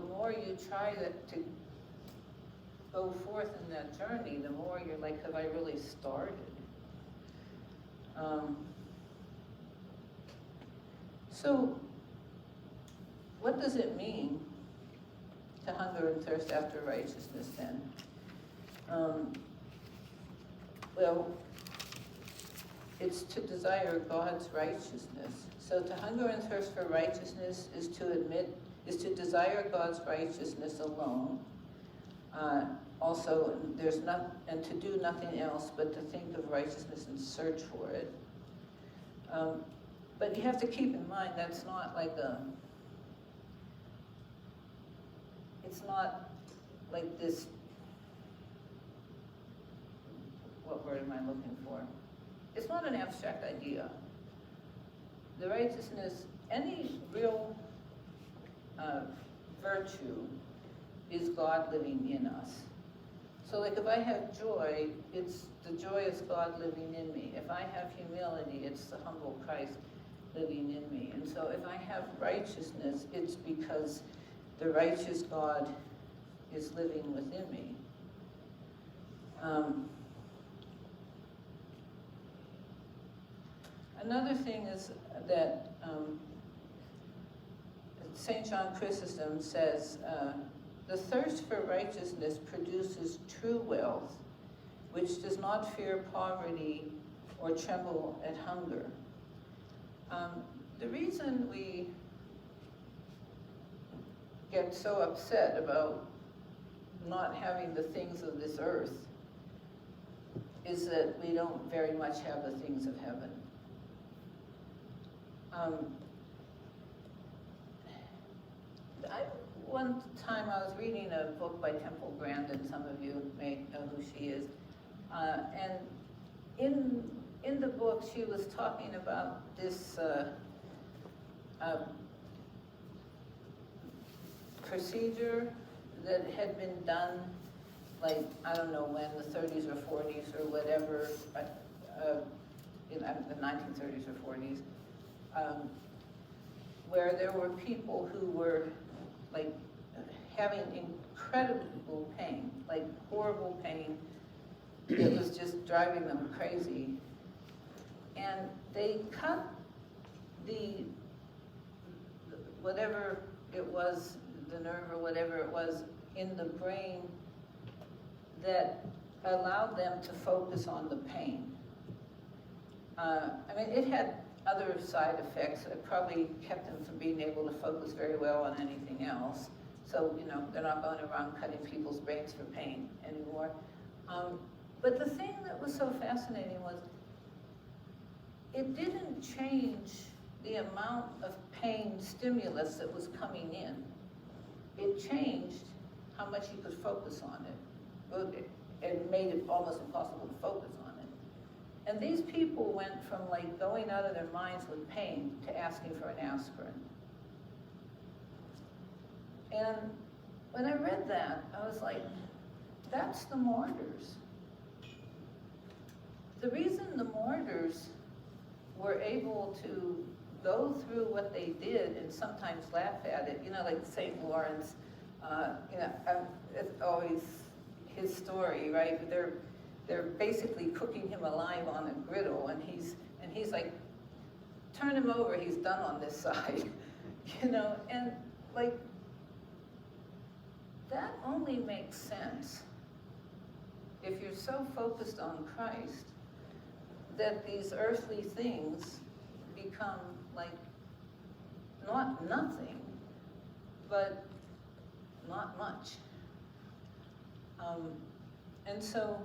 more you try to go forth in that journey, the more you're like, have I really started? So what does it mean to hunger and thirst after righteousness then? Well, it's to desire God's righteousness. So to hunger and thirst for righteousness is to desire God's righteousness alone. Also, and to do nothing else but to think of righteousness and search for it. But you have to keep in mind that's not like it's not like this, what word am I looking for? It's not an abstract idea. The righteousness, any real virtue is God living in us. So like if I have joy, it's the joyous God living in me. If I have humility, it's the humble Christ living in me. And so if I have righteousness, it's because the righteous God is living within me. Another thing is that St. John Chrysostom says, the thirst for righteousness produces true wealth, which does not fear poverty or tremble at hunger. The reason we get so upset about not having the things of this earth is that we don't very much have the things of heaven. One time I was reading a book by Temple Grandin, some of you may know who she is, and in the book she was talking about this procedure that had been done, like, I don't know when, the 30s or 40s or whatever, in the 1930s or 40s, where there were people who were like having incredible pain, like horrible pain. It was just driving them crazy. And they cut whatever it was, the nerve or whatever it was in the brain that allowed them to focus on the pain. I mean, it had other side effects. It probably kept them from being able to focus very well on anything else. So, you know, they're not going around cutting people's brains for pain anymore. But the thing that was so fascinating was it didn't change the amount of pain stimulus that was coming in. It changed how much you could focus on it. It made it almost impossible to focus on it. And these people went from like going out of their minds with pain to asking for an aspirin. And when I read that, I was like, that's the martyrs. The reason the martyrs were able to go through what they did and sometimes laugh at it, you know, like St. Lawrence, you know, it's always his story, right? They're basically cooking him alive on a griddle, and he's like, turn him over, he's done on this side, you know, and like, that only makes sense if you're so focused on Christ that these earthly things become like not nothing, but not much. And so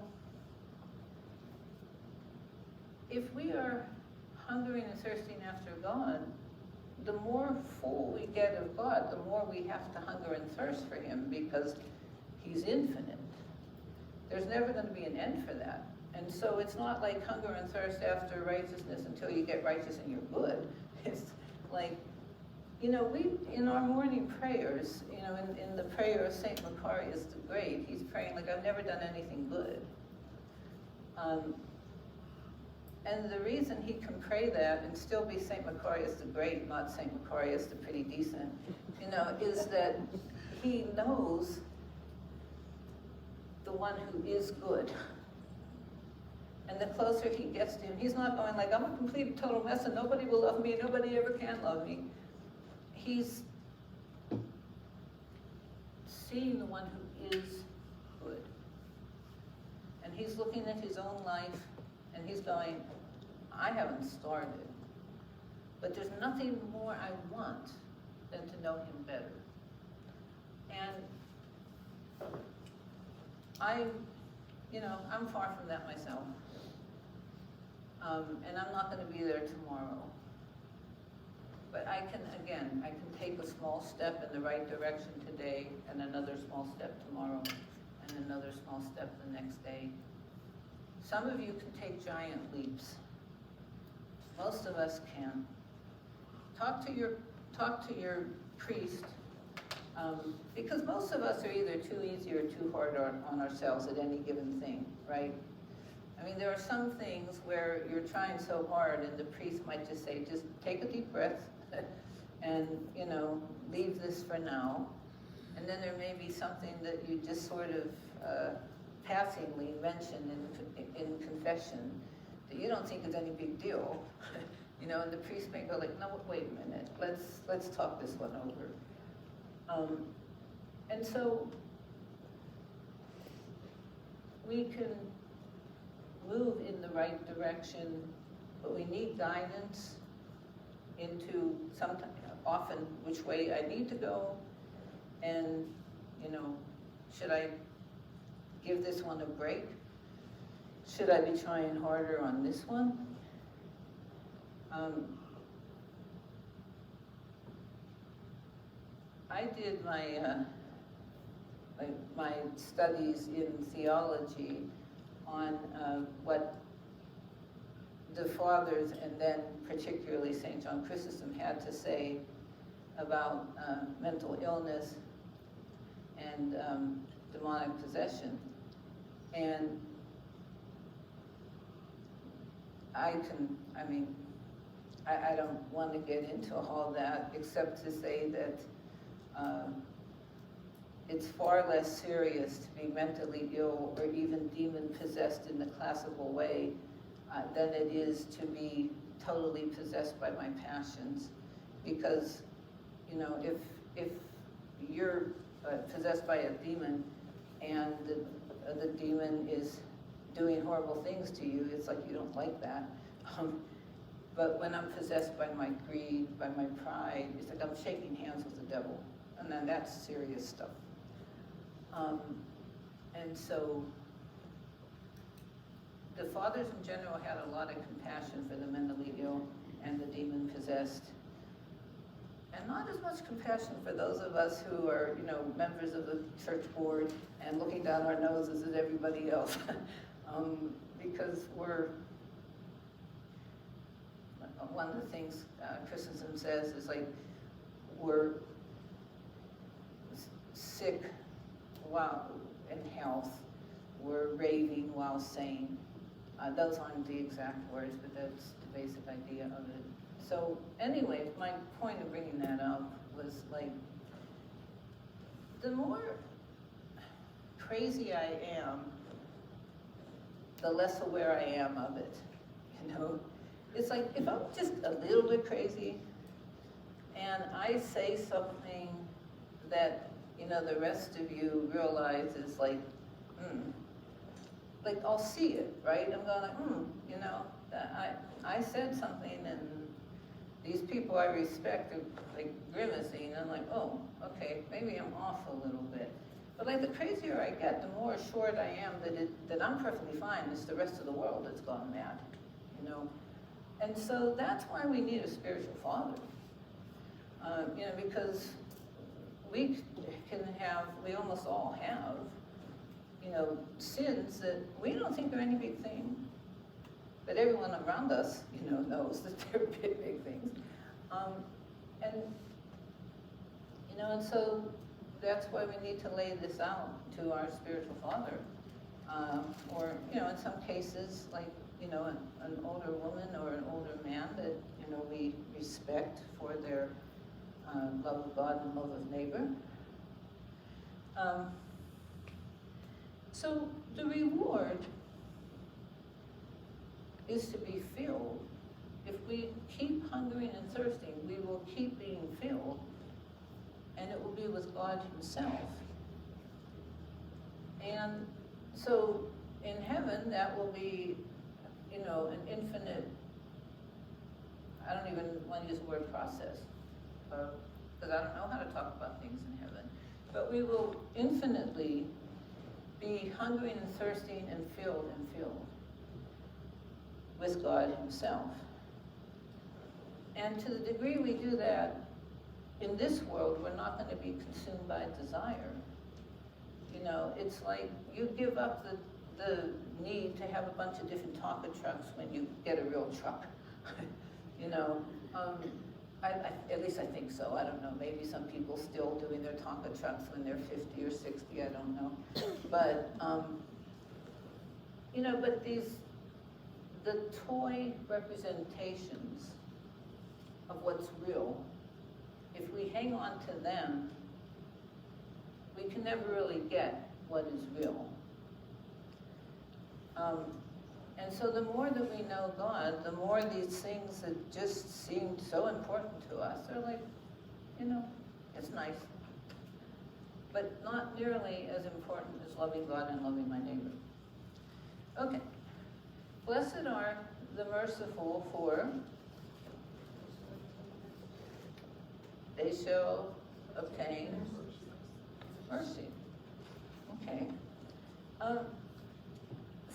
if we are hungering and thirsting after God, the more full we get of God, the more we have to hunger and thirst for him, because he's infinite. There's never going to be an end for that. And so it's not like hunger and thirst after righteousness until you get righteous and you're good. It's like, you know, we, in our morning prayers, you know, in the prayer of St. Macarius the Great, he's praying like, I've never done anything good. And the reason he can pray that and still be St. Macarius the Great, not St. Macarius the pretty decent, is that he knows the one who is good. And the closer he gets to him, he's not going like, I'm a complete total mess and nobody will love me, nobody ever can love me. He's seeing the one who is good. And he's looking at his own life and he's going, I haven't started, but there's nothing more I want than to know him better. And I'm far from that myself. And I'm not going to be there tomorrow. But I can take a small step in the right direction today, and another small step tomorrow, and another small step the next day. Some of you can take giant leaps. Most of us can. Talk to your priest, because most of us are either too easy or too hard on ourselves at any given thing, right? I mean, there are some things where you're trying so hard and the priest might just say, just take a deep breath and, leave this for now. And then there may be something that you just sort of passingly mention in confession that you don't think is any big deal. And the priest may go like, no, wait a minute, let's talk this one over. And so we can move in the right direction, but we need guidance into often which way I need to go, and should I give this one a break? Should I be trying harder on this one? I did my studies in theology on what the fathers, and then particularly St. John Chrysostom, had to say about mental illness and demonic possession. And I don't want to get into all that except to say that it's far less serious to be mentally ill or even demon-possessed in the classical way than it is to be totally possessed by my passions. Because, if you're possessed by a demon and the demon is doing horrible things to you, it's like you don't like that. But when I'm possessed by my greed, by my pride, it's like I'm shaking hands with the devil. And then that's serious stuff. And so the fathers in general had a lot of compassion for the mentally ill and the demon-possessed. And not as much compassion for those of us who are, members of the church board and looking down our noses at everybody else. Because one of the things Chrysostom says is like, we're sick while in health, we're raving while sane. Those aren't the exact words, but that's the basic idea of it. So anyway, my point of bringing that up was like, the more crazy I am, the less aware I am of it, It's like, if I'm just a little bit crazy and I say something that, the rest of you realize is like, like I'll see it, right? I'm going like, I said something and these people I respect are like grimacing. I'm like, oh, okay, maybe I'm off a little bit. But like the crazier I get, the more assured I am that I'm perfectly fine. It's the rest of the world that's gone mad, And so that's why we need a spiritual father, because we almost all have, sins that we don't think are any big thing, but everyone around us, knows that they're big things. And so that's why we need to lay this out to our spiritual father. Or, in some cases, like, an older woman or an older man that, we respect for their love of God and love of neighbor. So the reward is to be filled. If we keep hungering and thirsting, we will keep being filled, and it will be with God himself. And so in heaven, that will be, an infinite, I don't even want to use the word process, because I don't know how to talk about things in heaven. But we will infinitely be hungering and thirsting and filled with God himself. And to the degree we do that, in this world, we're not going to be consumed by desire. It's like you give up the need to have a bunch of different Tonka trucks when you get a real truck. At least I think so. I don't know. Maybe some people still doing their Tonka trucks when they're 50 or 60. I don't know. But but the toy representations of what's real, if we hang on to them, we can never really get what is real. And so the more that we know God, the more these things that just seemed so important to us are like, it's nice. But not nearly as important as loving God and loving my neighbor. Okay. Blessed are the merciful, for they shall obtain mercy. Okay.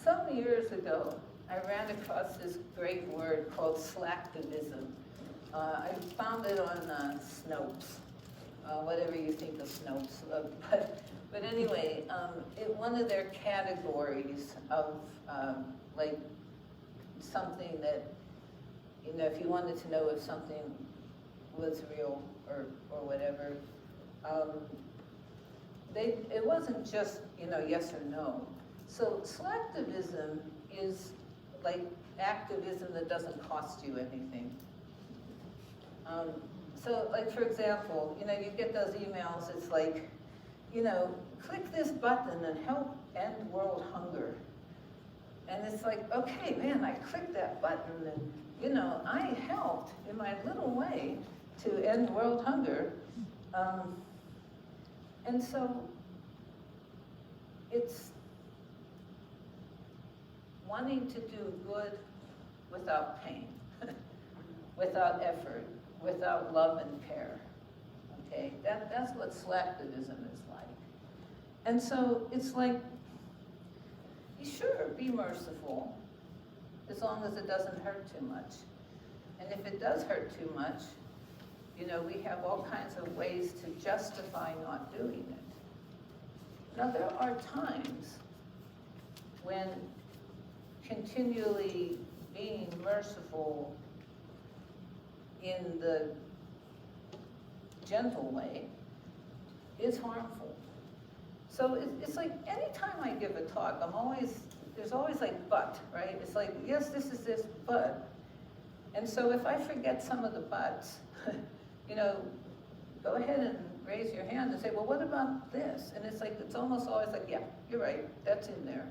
Some years ago, I ran across this great word called slacktivism. I found it on Snopes, whatever you think of Snopes. But anyway, one of their categories of like something that, if you wanted to know if something was real or whatever, it wasn't just, yes or no. So slacktivism is like activism that doesn't cost you anything. So like, for example, you get those emails, it's like, click this button and help end world hunger. And it's like, okay, man, I clicked that button and, I helped in my little way to end world hunger. And so it's wanting to do good without pain, without effort, without love and care. Okay, that's what slacktivism is like. And so it's like, sure, be merciful, as long as it doesn't hurt too much. And if it does hurt too much, we have all kinds of ways to justify not doing it. Now, there are times when continually being merciful in the gentle way is harmful. So it's like anytime I give a talk, there's always like but, right? It's like, yes, this is this, but. And so if I forget some of the buts, go ahead and raise your hand and say, well, what about this? And it's like, it's almost always like, yeah, you're right, that's in there.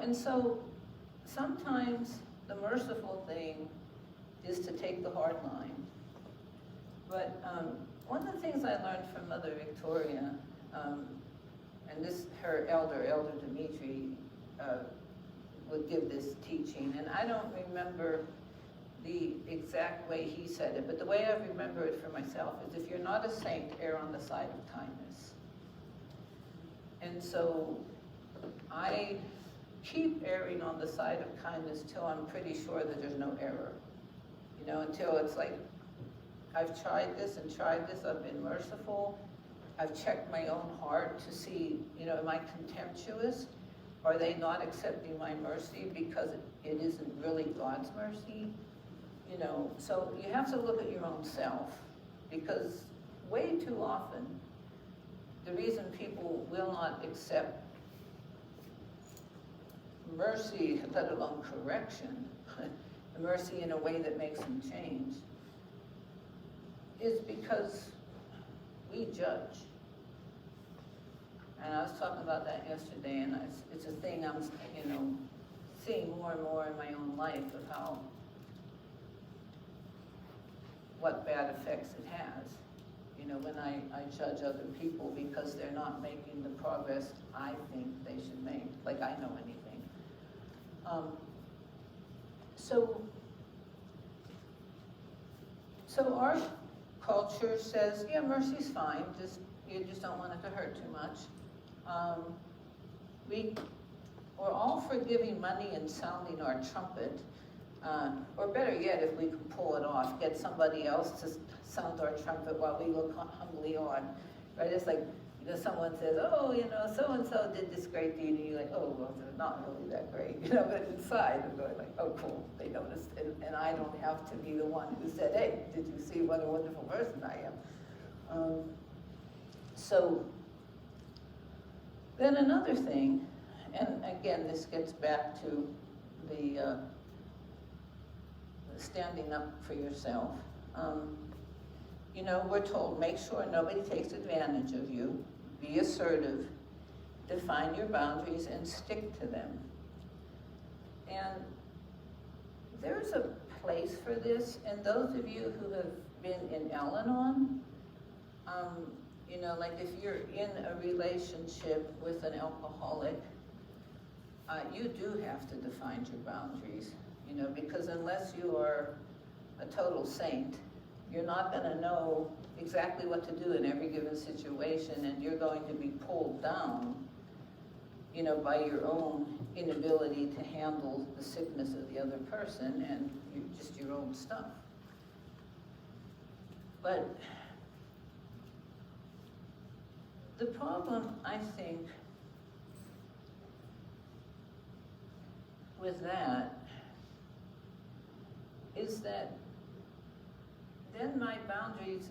And so sometimes the merciful thing is to take the hard line. But one of the things I learned from Mother Victoria, and her elder Dimitri, would give this teaching, and I don't remember the exact way he said it, but the way I remember it for myself is, if you're not a saint, err on the side of kindness. And so I keep erring on the side of kindness till I'm pretty sure that there's no error. Until it's like, I've tried this, I've been merciful, I've checked my own heart to see, am I contemptuous? Are they not accepting my mercy because it isn't really God's mercy? So you have to look at your own self, because way too often, the reason people will not accept mercy, let alone correction, mercy in a way that makes them change, is because we judge. And I was talking about that yesterday, and it's a thing I'm, seeing more and more in my own life of how, what bad effects it has. When I judge other people because they're not making the progress I think they should make, like I know anything. So our culture says, yeah, mercy's fine, you just don't want it to hurt too much. We're all for giving money and sounding our trumpet, or better yet, if we can pull it off, get somebody else to sound our trumpet while we look humbly on, right? It's like, someone says, oh, so-and-so did this great deed, and you're like, oh, well, they're not really that great, but inside, I'm going like, oh, cool, they noticed, and I don't have to be the one who said, hey, did you see what a wonderful person I am? So, then another thing, and again, this gets back to the standing up for yourself. We're told, make sure nobody takes advantage of you, be assertive, define your boundaries, and stick to them. And there's a place for this, and those of you who have been in Al-Anon, like if you're in a relationship with an alcoholic, you do have to define your boundaries, because unless you are a total saint, you're not going to know exactly what to do in every given situation, and you're going to be pulled down, by your own inability to handle the sickness of the other person and just your own stuff. But the problem, I think, with that is that then my boundaries,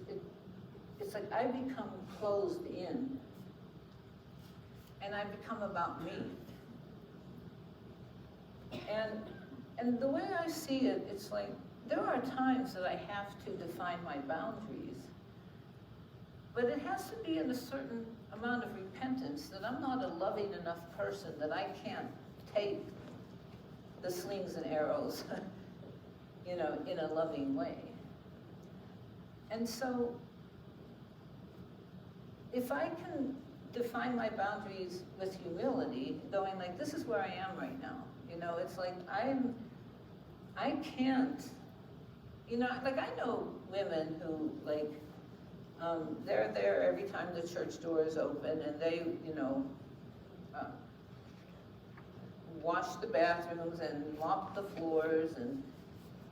it's like I become closed in, and I become about me. And the way I see it, it's like there are times that I have to define my boundaries, but it has to be in a certain amount of repentance that I'm not a loving enough person that I can't take the slings and arrows, in a loving way. And so, if I can define my boundaries with humility, going like, this is where I am right now. It's like I can't, like I know women who they're there every time the church door is open, and they, wash the bathrooms and mop the floors and,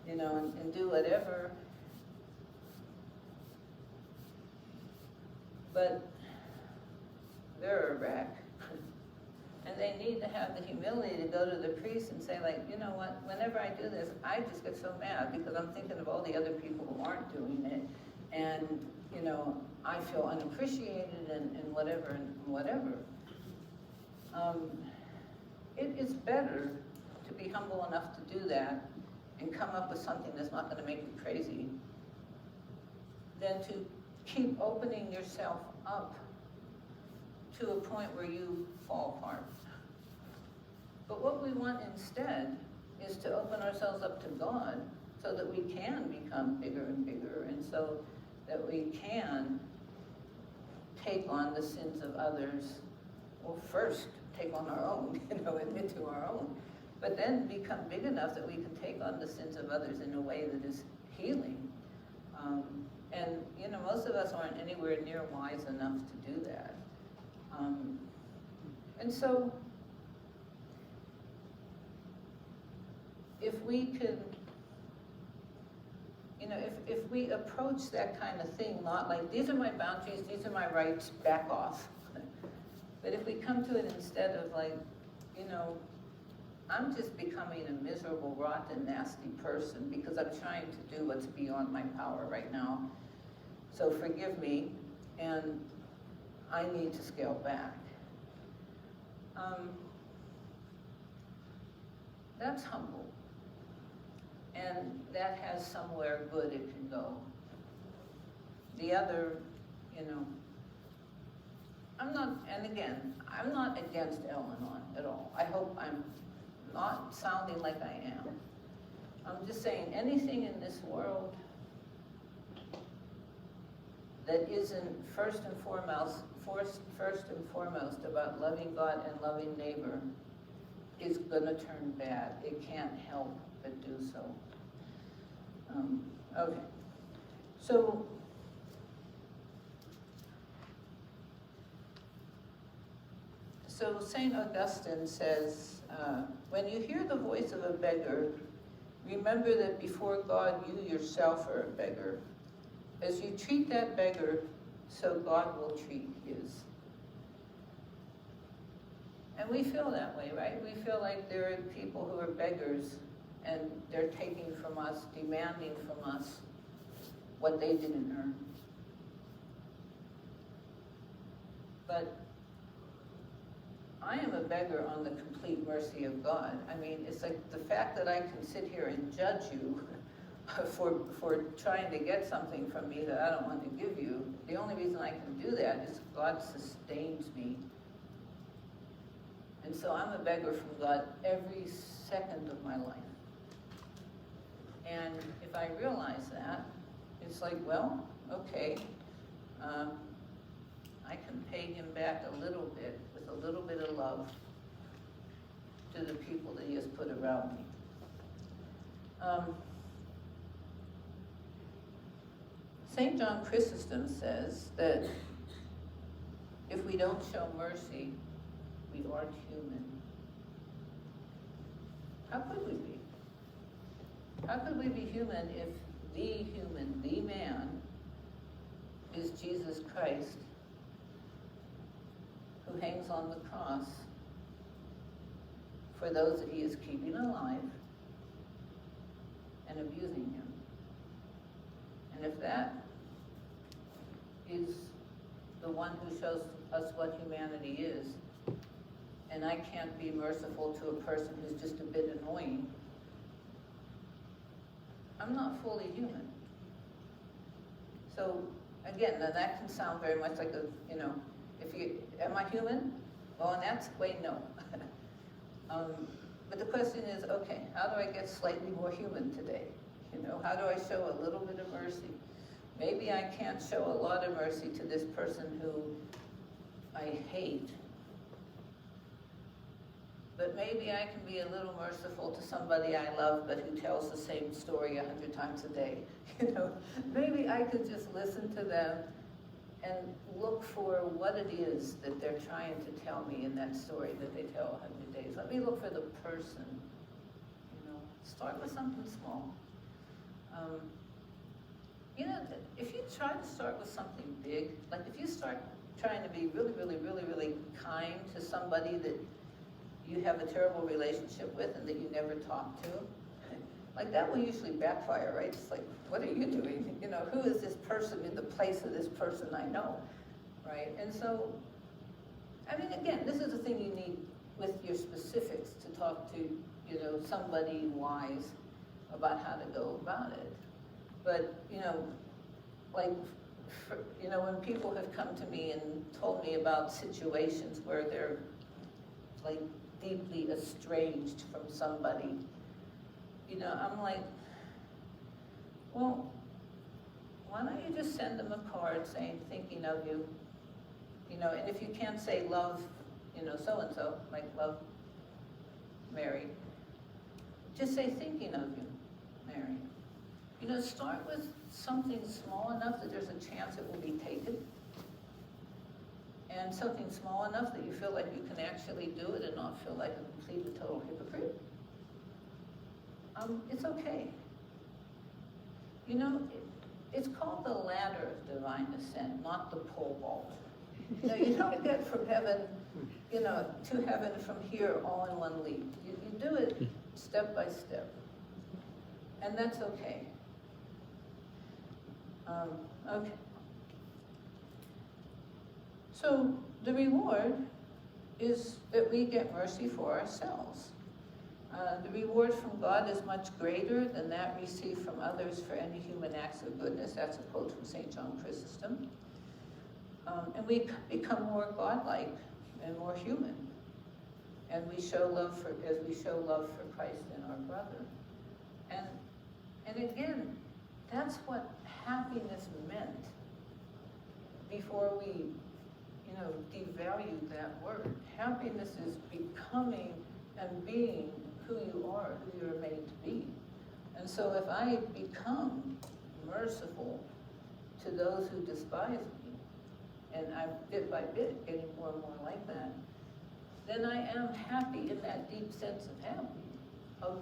and do whatever. But they're a wreck. And they need to have the humility to go to the priest and say, like, you know what, whenever I do this, I just get so mad because I'm thinking of all the other people who aren't doing it. And, I feel unappreciated and whatever and whatever. It is better to be humble enough to do that and come up with something that's not going to make you crazy than to keep opening yourself up to a point where you fall apart. But what we want instead is to open ourselves up to God so that we can become bigger and bigger, and so that we can take on the sins of others, well, first take on our own, admit to our own, but then become big enough that we can take on the sins of others in a way that is healing. And, most of us aren't anywhere near wise enough to do that. And so, if we could, if we approach that kind of thing, not like, these are my boundaries, these are my rights, back off. But if we come to it instead of like, I'm just becoming a miserable, rotten, nasty person because I'm trying to do what's beyond my power right now. So forgive me, and I need to scale back. That's humble. And that has somewhere good it can go. the other, I'm not against Al-Anon at all. I hope I'm not sounding like I am. I'm just saying anything in this world that isn't first and foremost about loving God and loving neighbor is gonna turn bad. It can't help but do so. Okay. So, St. Augustine says, when you hear the voice of a beggar, remember that before God you yourself are a beggar. As you treat that beggar, so God will treat his. And we feel that way, right? We feel like there are people who are beggars and they're taking from us, demanding from us what they didn't earn. But I am a beggar on the complete mercy of God. I mean, it's like the fact that I can sit here and judge you for trying to get something from me that I don't want to give you. The only reason I can do that is God sustains me. And so I'm a beggar from God every second of my life. And if I realize that, it's like, well, okay, I can pay him back a little bit with a little bit of love to the people that he has put around me. St. John Chrysostom says that if we don't show mercy, we aren't human. How could we be? How could we be human if the man, is Jesus Christ, who hangs on the cross for those that he is keeping alive and abusing him? And if that is the one who shows us what humanity is, and I can't be merciful to a person who's just a bit annoying, I'm not fully human. So again, now that can sound very much like am I human? Well, in that way, no. But the question is, okay, how do I get slightly more human today? How do I show a little bit of mercy? Maybe I can't show a lot of mercy to this person who I hate, but maybe I can be a little merciful to somebody I love but who tells the same story 100 times a day. Maybe I could just listen to them and look for what it is that they're trying to tell me in that story that they tell 100 days. Let me look for the person. Start with something small. If you try to start with something big, like if you start trying to be really, really, really, really kind to somebody that you have a terrible relationship with and that you never talk to, like that will usually backfire, right? It's like, what are you doing? Who is this person in the place of this person I know, right? And so, I mean, again, this is the thing you need with your specifics to talk to, somebody wise about how to go about it. But, when people have come to me and told me about situations where they're like deeply estranged from somebody, I'm like, well, why don't you just send them a card saying, thinking of you, and if you can't say love, so-and-so, like love Mary, just say thinking of you, Mary. Start with something small enough that there's a chance it will be taken, and something small enough that you feel like you can actually do it and not feel like a complete and total hypocrite. It's okay. It's called the ladder of divine ascent, not the pole vault. You don't get from heaven, to heaven from here all in one leap. You do it step by step, and that's okay. Okay. So the reward is that we get mercy for ourselves. The reward from God is much greater than that received from others for any human acts of goodness. That's a quote from St. John Chrysostom. And we become more godlike and more human. And we show love for, as we show love for Christ and our brother. And again, that's what happiness meant before we, devalued that word. Happiness is becoming and being who you are, who you're made to be. And so if I become merciful to those who despise me, and I'm bit by bit getting more and more like that, then I am happy in that deep sense of happy, of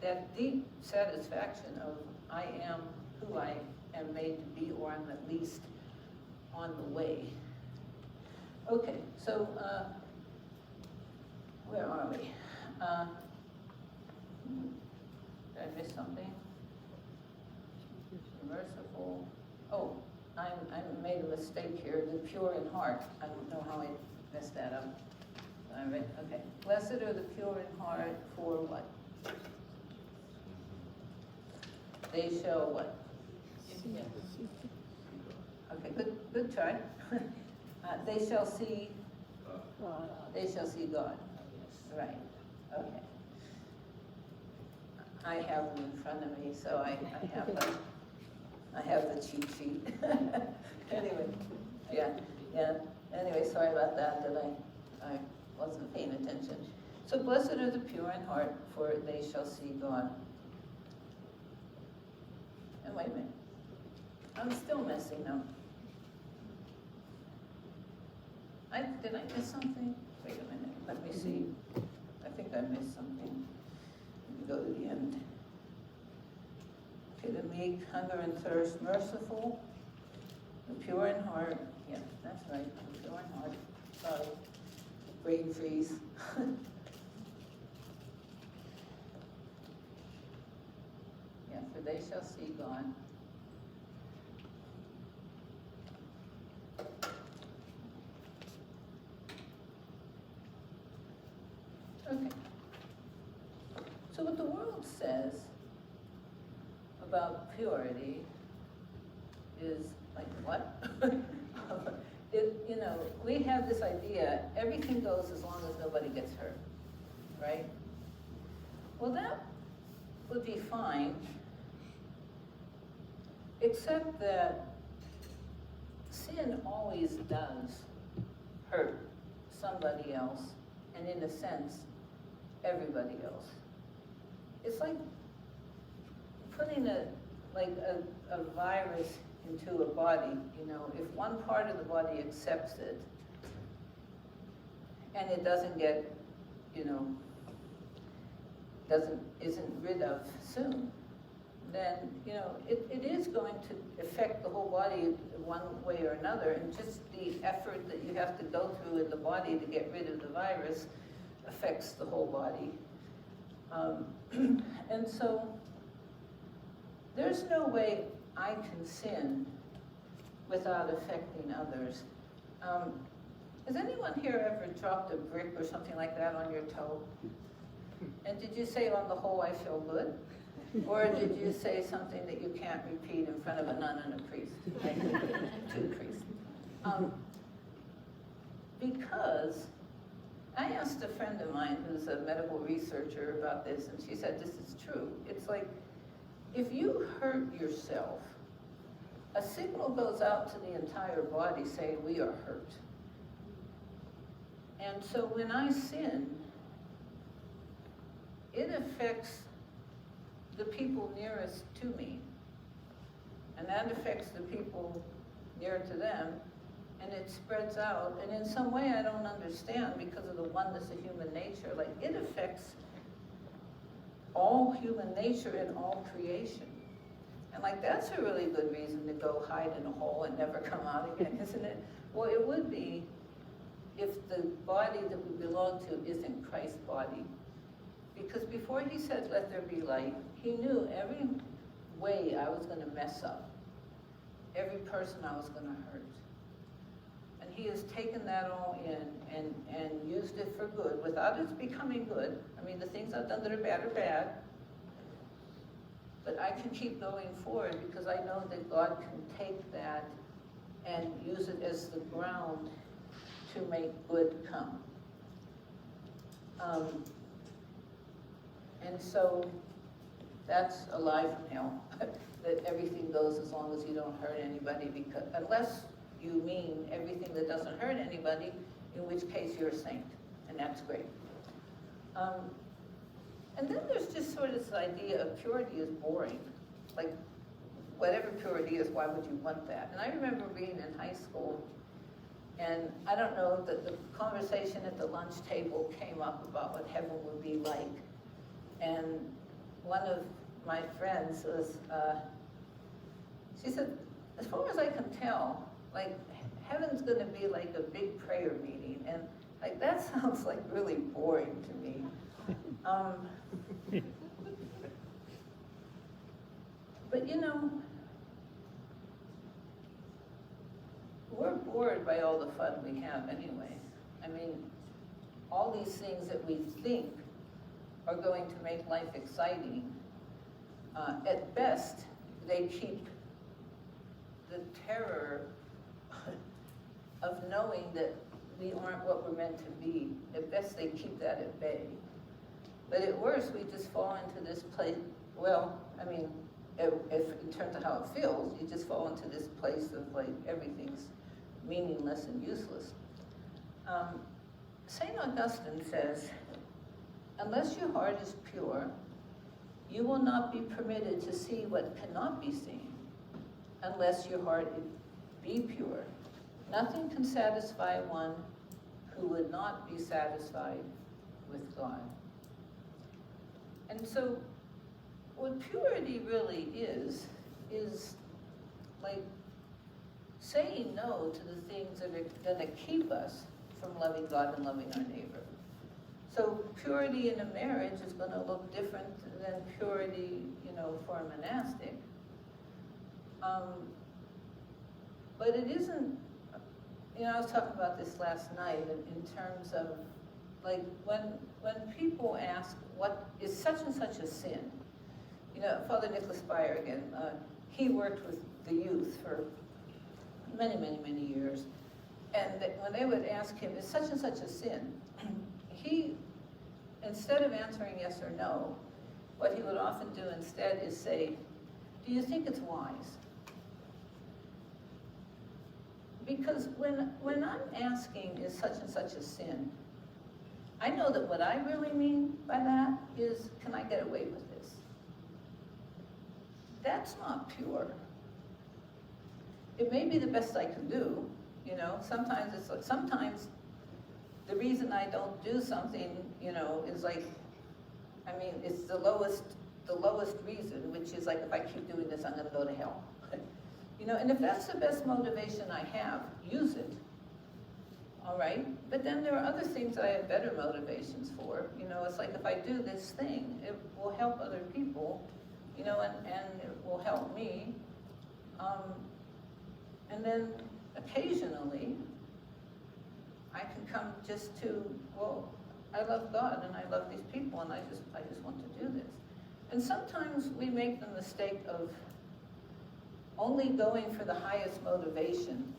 that deep satisfaction of I am who I am made to be, or I'm at least on the way. Okay, so where are we? Did I miss something? Merciful. Oh, I made a mistake here. The pure in heart. I don't know how I messed that up. All right. Okay. Blessed are the pure in heart, for what? They shall what? Okay. Good try. They shall see. They shall see God. Right. Okay. I have them in front of me, so I have the cheat sheet. Anyway, yeah. Anyway, sorry about that I wasn't paying attention. So blessed are the pure in heart, for they shall see God. And wait a minute. I'm still messing up. Did I miss something? Wait a minute. Let me see. I think I missed something. Let me go to the end. Okay, the meek, hunger and thirst, merciful, the pure in heart. Yeah, that's right. The pure in heart. Sorry. Brain freeze. Yeah, for they shall see God. Okay. So what the world says about purity is like, what? We have this idea, everything goes as long as nobody gets hurt, right? Well, that would be fine, except that sin always does hurt somebody else, and in a sense, everybody else. It's like putting a virus into a body, if one part of the body accepts it, and it doesn't get, isn't rid of soon, then, it is going to affect the whole body one way or another, and just the effort that you have to go through in the body to get rid of the virus affects the whole body. And so, there's no way I can sin without affecting others. Has anyone here ever dropped a brick or something like that on your toe? And did you say, on the whole, I feel good? Or did you say something that you can't repeat in front of a nun and a priest? Two priests. Because I asked a friend of mine who's a medical researcher about this, and she said this is true. It's like, if you hurt yourself, a signal goes out to the entire body saying, we are hurt. And so when I sin, it affects the people nearest to me. And that affects the people near to them, and it spreads out. And in some way I don't understand, because of the oneness of human nature, like it affects all human nature and all creation. And like, that's a really good reason to go hide in a hole and never come out again, isn't it? Well, it would be if the body that we belong to isn't Christ's body. Because before he said, let there be light, he knew every way I was going to mess up, every person I was going to hurt. And he has taken that all in and used it for good, without it becoming good. I mean, the things I've done that are bad, but I can keep going forward because I know that God can take that and use it as the ground to make good come. And so that's alive from hell, that everything goes as long as you don't hurt anybody, because unless you mean everything that doesn't hurt anybody, in which case you're a saint, and that's great. And then there's just sort of this idea of purity is boring. Like, whatever purity is, why would you want that? And I remember being in high school, and I don't know, that the conversation at the lunch table came up about what heaven would be like. And one of my friends was, she said, as far as I can tell, like, heaven's gonna be like a big prayer meeting, and like, that sounds like really boring to me. But you know, we're bored by all the fun we have anyway. I mean, all these things that we think are going to make life exciting, at best, they keep the terror of knowing that we aren't what we're meant to be. At best, they keep that at bay. But at worst, we just fall into this place, well, I mean, if in terms of how it feels, you just fall into this place of like everything's meaningless and useless. St. Augustine says, unless your heart is pure, you will not be permitted to see what cannot be seen, unless your heart be pure. Nothing can satisfy one who would not be satisfied with God. And so, what purity really is like saying no to the things that are going to keep us from loving God and loving our neighbor. So purity in a marriage is going to look different than purity, you know, for a monastic. But it isn't, you know, I was talking about this last night in terms of, like, when people ask, what is such and such a sin? You know, Father Nicholas Beyer again, he worked with the youth for many, many, many years. And when they would ask him, is such and such a sin? He, instead of answering yes or no, what he would often do instead is say, do you think it's wise? Because when I'm asking, is such and such a sin, I know that what I really mean by that is, can I get away with this? That's not pure. It may be the best I can do, you know. Sometimes it's like, sometimes the reason I don't do something, you know, is like, I mean, it's the lowest reason, which is like, if I keep doing this, I'm gonna go to hell. You know, and if that's the best motivation I have, use it. All right? But then there are other things that I have better motivations for. You know, it's like, if I do this thing, it will help other people, you know, and it will help me. And then occasionally, I can come just to, well, I love God and I love these people and I just want to do this. And sometimes we make the mistake of only going for the highest motivation.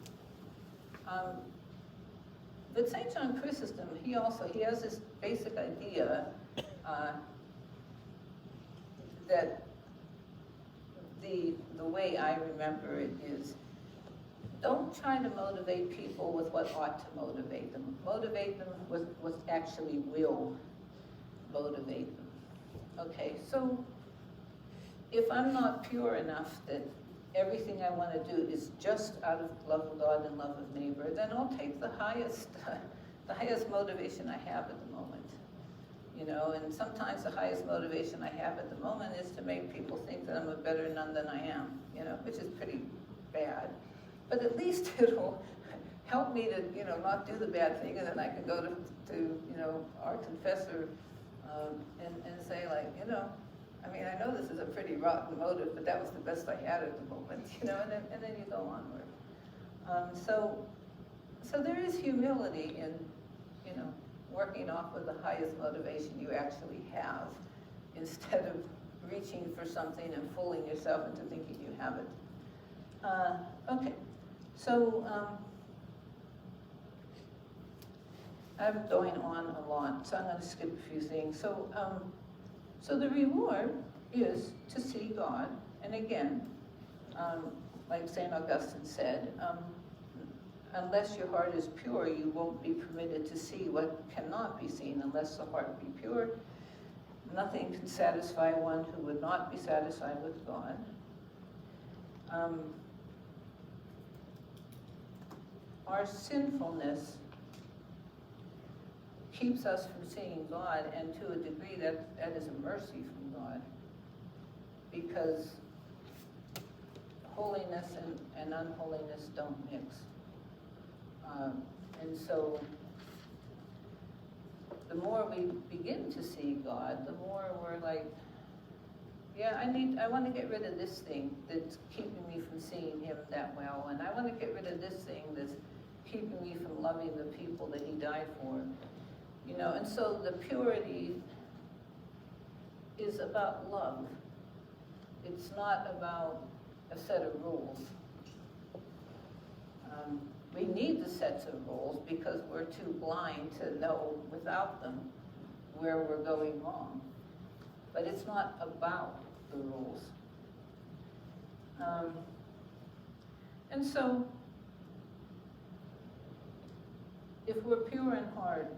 But St. John Chrysostom, he has this basic idea that the way I remember it is, don't try to motivate people with what ought to motivate them. Motivate them with what actually will motivate them. Okay, so if I'm not pure enough that everything I want to do is just out of love of God and love of neighbor, then I'll take the highest motivation I have at the moment. You know, and sometimes the highest motivation I have at the moment is to make people think that I'm a better nun than I am, you know, which is pretty bad. But at least it'll help me to, you know, not do the bad thing, and then I can go to you know, our confessor and say, like, you know, I mean, I know this is a pretty rotten motive, but that was the best I had at the moment, you know, and then you go onward. So So there is humility in, working off of the highest motivation you actually have, instead of reaching for something and fooling yourself into thinking you have it. Okay, so I'm going on a lot, so I'm going to skip a few things. So, so the reward is to see God, and again, like St. Augustine said, unless your heart is pure, you won't be permitted to see what cannot be seen. Unless the heart be pure, nothing can satisfy one who would not be satisfied with God. Our sinfulness keeps us from seeing God, and to a degree that is a mercy from God, because holiness and unholiness don't mix. And so the more we begin to see God, the more we're like, yeah, I want to get rid of this thing that's keeping me from seeing him that well, and I want to get rid of this thing that's keeping me from loving the people that he died for. And so the purity is about love. It's not about a set of rules. We need the sets of rules because we're too blind to know without them where we're going wrong. But it's not about the rules. And so, if we're pure in heart,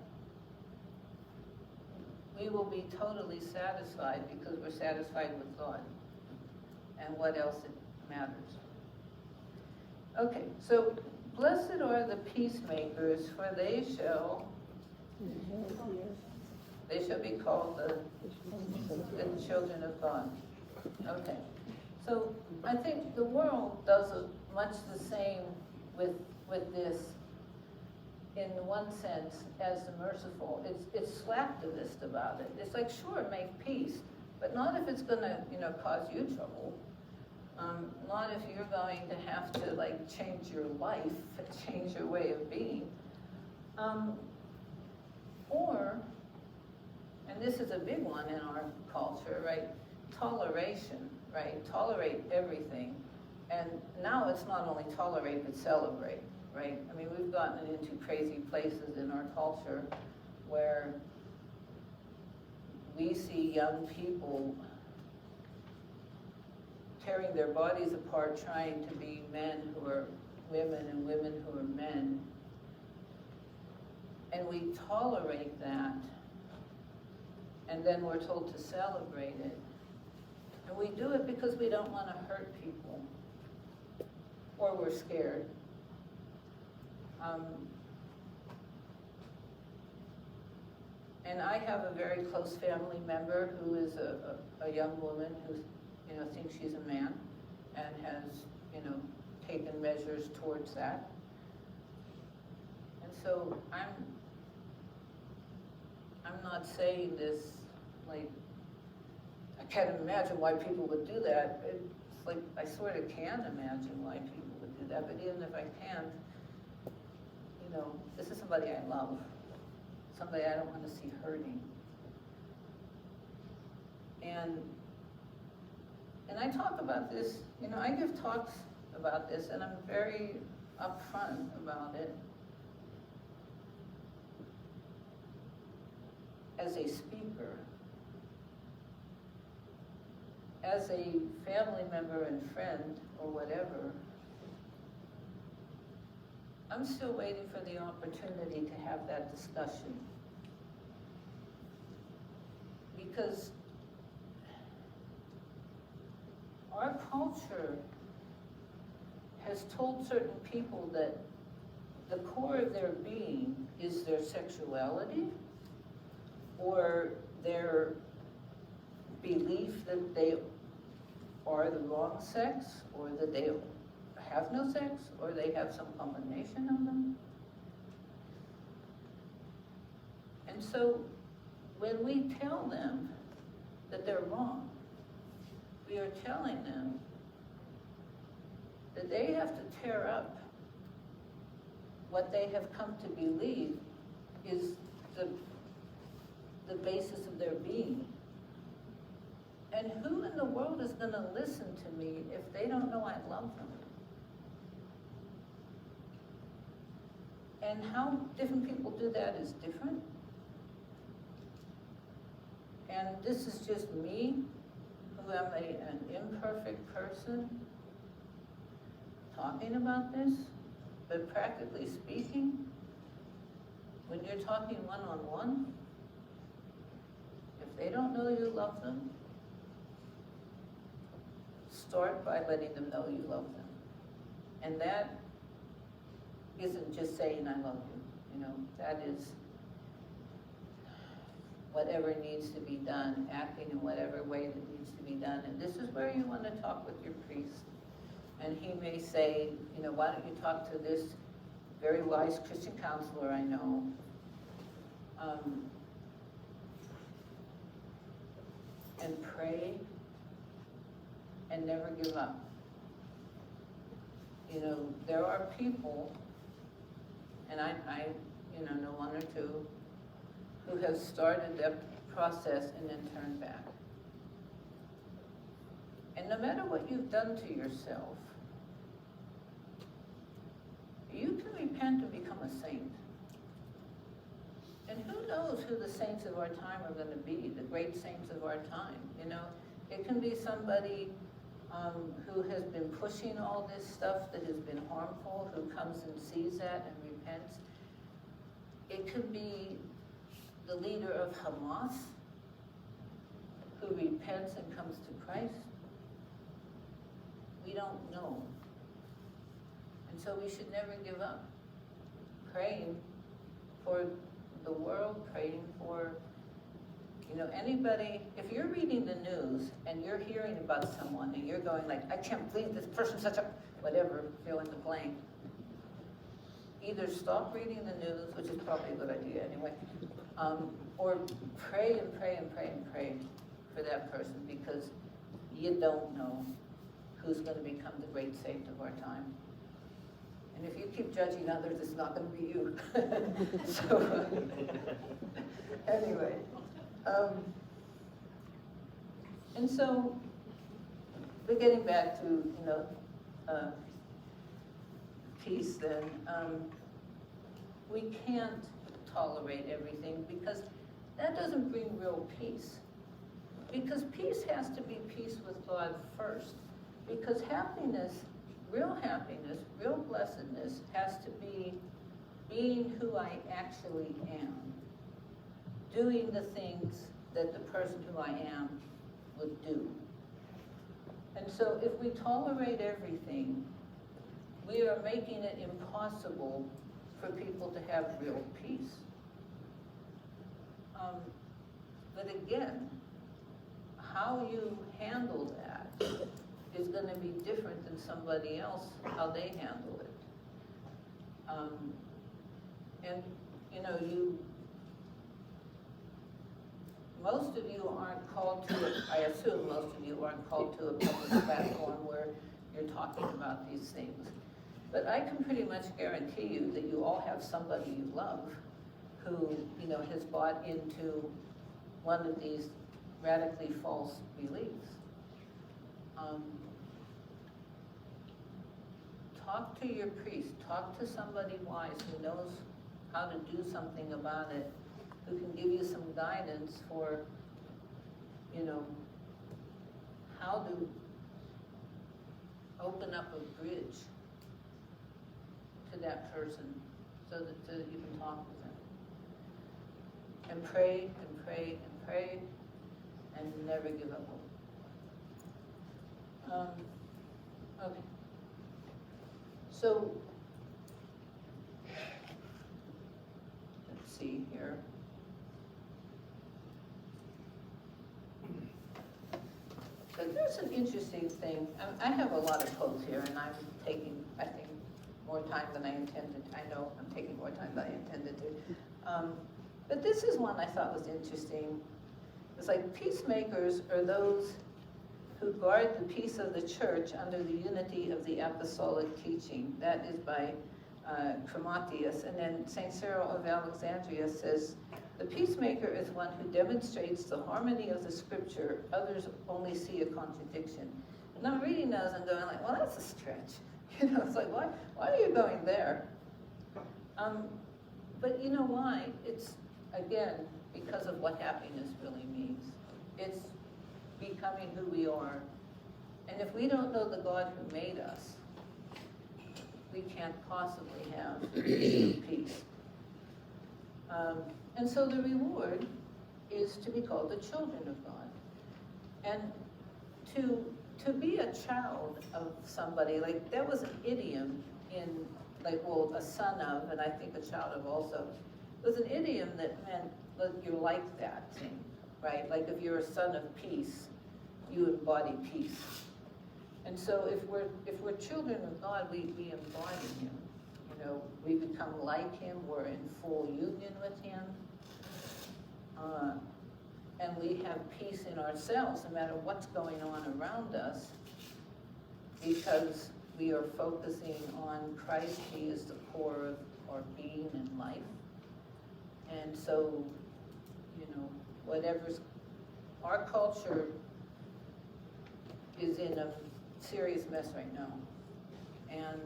we will be totally satisfied because we're satisfied with God. And what else matters. Okay, so blessed are the peacemakers, for they shall be called the children of God. Okay, so I think the world does much the same with this, in one sense, as the merciful. It's slacktivist about it. It's like, sure, make peace, but not if it's going to, cause you trouble. Not if you're going to have to change your life, change your way of being. Or, and this is a big one in our culture, right? Toleration, right? Tolerate everything. And now it's not only tolerate, but celebrate, right? I mean, we've gotten into crazy places in our culture where we see young people tearing their bodies apart trying to be men who are women and women who are men. And we tolerate that, and then we're told to celebrate it. And we do it because we don't want to hurt people, or we're scared. And I have a very close family member who is a young woman who thinks she's a man and has, taken measures towards that. And so I'm not saying this like, I can't imagine why people would do that. It's like, I sort of can imagine why people would do that, but even if I can't, this is somebody I love, somebody I don't want to see hurting. And I talk about this, I give talks about this, and I'm very upfront about it. As a speaker, as a family member and friend, or whatever, I'm still waiting for the opportunity to have that discussion. Because our culture has told certain people that the core of their being is their sexuality, or their belief that they are the wrong sex, or that they have no sex, or they have some combination of them. And so when we tell them that they're wrong, we are telling them that they have to tear up what they have come to believe is the basis of their being. And who in the world is going to listen to me if they don't know I love them? And how different people do that is different. And this is just me, who am an imperfect person, talking about this. But practically speaking, when you're talking one-on-one, if they don't know you love them, start by letting them know you love them. And that isn't just saying I love you, that is whatever needs to be done, acting in whatever way that needs to be done. And this is where you want to talk with your priest. And he may say, why don't you talk to this very wise Christian counselor I know. And pray and never give up. There are people, and I know one or two, who have started that process and then turned back. And no matter what you've done to yourself, you can repent and become a saint. And who knows who the saints of our time are going to be, the great saints of our time, It can be somebody who has been pushing all this stuff that has been harmful, who comes and sees that and repents. It could be the leader of Hamas, who repents and comes to Christ. We don't know. And so we should never give up. Praying for the world, praying for, anybody. If you're reading the news and you're hearing about someone and you're going like, I can't believe this person's such a, whatever, fill in the blank. Either stop reading the news, which is probably a good idea anyway, or pray and pray and pray and pray for that person, because you don't know who's going to become the great saint of our time. And if you keep judging others, it's not going to be you. So, anyway. And so, we're getting back to, peace then. We can't tolerate everything, because that doesn't bring real peace. Because peace has to be peace with God first. Because happiness, real blessedness, has to be being who I actually am. Doing the things that the person who I am would do. And so if we tolerate everything, we are making it impossible for people to have real peace. But again, how you handle that is going to be different than somebody else, how they handle it. And most of you aren't called to, I assume most of you aren't called to a public platform where you're talking about these things. But I can pretty much guarantee you that you all have somebody you love who, has bought into one of these radically false beliefs. Talk to your priest, talk to somebody wise who knows how to do something about it, who can give you some guidance for, how to open up a bridge to that person so that you can talk with them. And pray and pray and pray and never give up hope. Okay. So, let's see here. So there's an interesting thing. I have a lot of quotes here, and I'm taking, I think, more time than I intended. I know I'm taking more time than I intended to. But this is one I thought was interesting. It's like, peacemakers are those who guard the peace of the church under the unity of the apostolic teaching. That is by Chromatius, and then St. Cyril of Alexandria says, the peacemaker is one who demonstrates the harmony of the scripture. Others only see a contradiction. And I'm reading those and going like, well, that's a stretch. You know, it's like, why are you going there? But you know why? It's, again, because of what happiness really means. It's becoming who we are. And if we don't know the God who made us, we can't possibly have true peace. And so the reward is to be called the children of God. And to be a child of somebody, like there was an idiom in, like, well, a son of, and I think a child of also, it was an idiom that meant, like, you're like that thing, right? Like if you're a son of peace, you embody peace. And so if we're children of God, we embody him. You know, we become like him, we're in full union with him. And we have peace in ourselves no matter what's going on around us, because we are focusing on Christ. He is the core of our being and life. And so, you know, whatever's, our culture is in a serious mess right now. And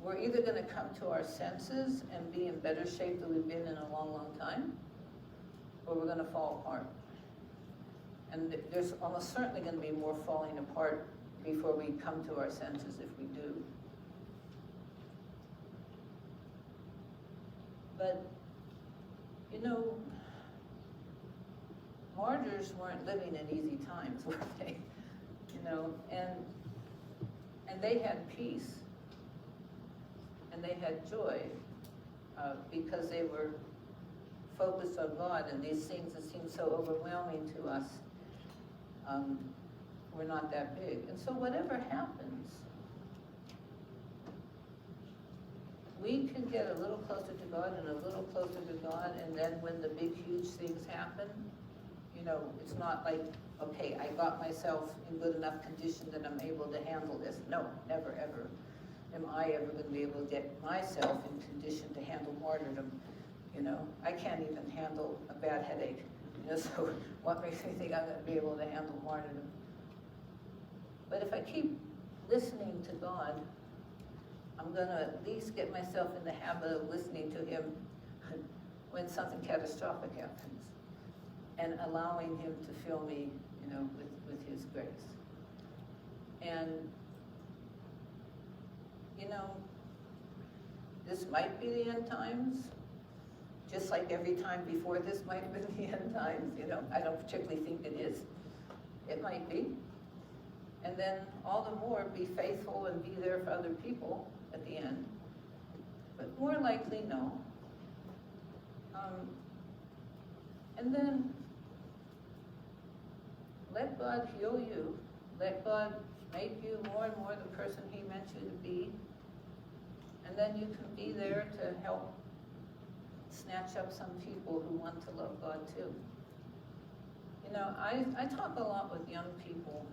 we're either going to come to our senses and be in better shape than we've been in a long, long time, or we're going to fall apart. And there's almost certainly going to be more falling apart before we come to our senses if we do. But, you know, martyrs weren't living in easy times, were they? You know, and they had peace, and they had joy, because they were focused on God, and these things that seem so overwhelming to us were not that big. And so whatever happens, we can get a little closer to God and a little closer to God, and then when the big, huge things happen, you know, it's not like, okay, I got myself in good enough condition that I'm able to handle this. No, never, ever am I ever going to be able to get myself in condition to handle martyrdom. You know, I can't even handle a bad headache. You know, so what makes me think I'm going to be able to handle martyrdom? But if I keep listening to God, I'm going to at least get myself in the habit of listening to him when something catastrophic happens, and allowing him to fill me, you know, with his grace. And, you know, this might be the end times, just like every time before this might have been the end times, you know. I don't particularly think it is. It might be. And then all the more be faithful and be there for other people at the end. But more likely, no. And then let God heal you. Let God make you more and more the person he meant you to be. And then you can be there to help snatch up some people who want to love God too. You know, I talk a lot with young people,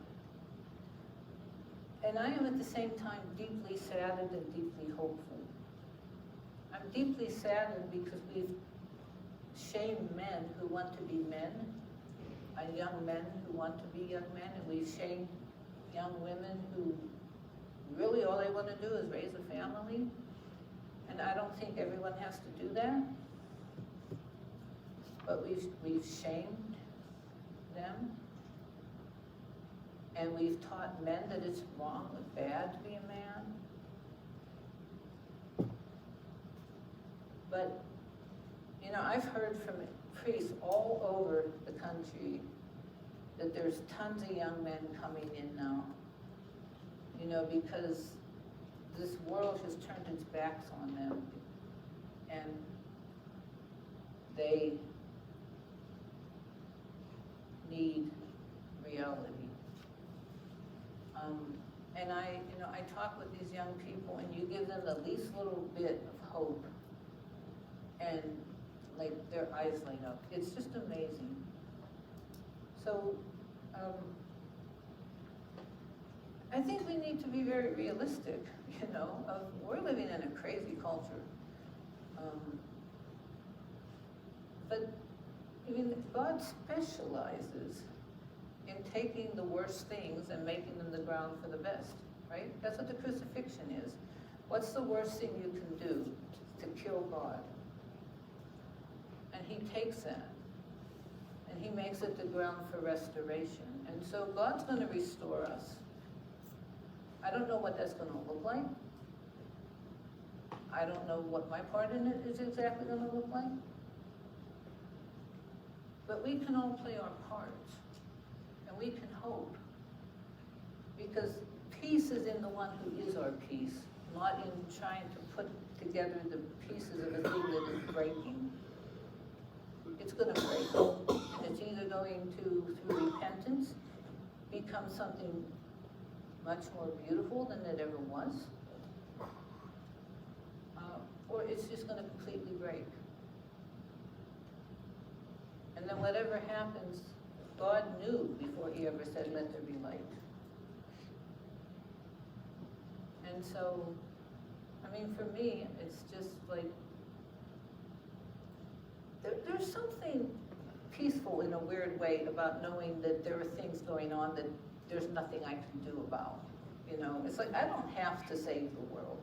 and I am at the same time deeply saddened and deeply hopeful. I'm deeply saddened because we've shamed men who want to be men, and young men who want to be young men, and we've shamed young women who really all they want to do is raise a family. And I don't think everyone has to do that. But we've shamed them. And we've taught men that it's wrong or bad to be a man. But, you know, I've heard from priests all over the country that there's tons of young men coming in now. You know, because this world has turned its backs on them. And they need reality. And I talk with these young people, and you give them the least little bit of hope, and like their eyes light up. It's just amazing. So I think we need to be very realistic, you know, we're living in a crazy culture. But, I mean, God specializes in taking the worst things and making them the ground for the best, right? That's what the crucifixion is. What's the worst thing you can do? To kill God. And he takes that, and he makes it the ground for restoration. And so God's going to restore us. I don't know what that's going to look like. I don't know what my part in it is exactly going to look like. But we can all play our parts, and we can hope. Because peace is in the one who is our peace, not in trying to put together the pieces of a thing that is breaking. It's going to break, and it's either going to, through repentance, become something much more beautiful than it ever was, or it's just going to completely break. And then whatever happens, God knew before he ever said, let there be light. And so, I mean, for me, it's just like, there's something peaceful in a weird way about knowing that there are things going on that there's nothing I can do about. You know, it's like, I don't have to save the world.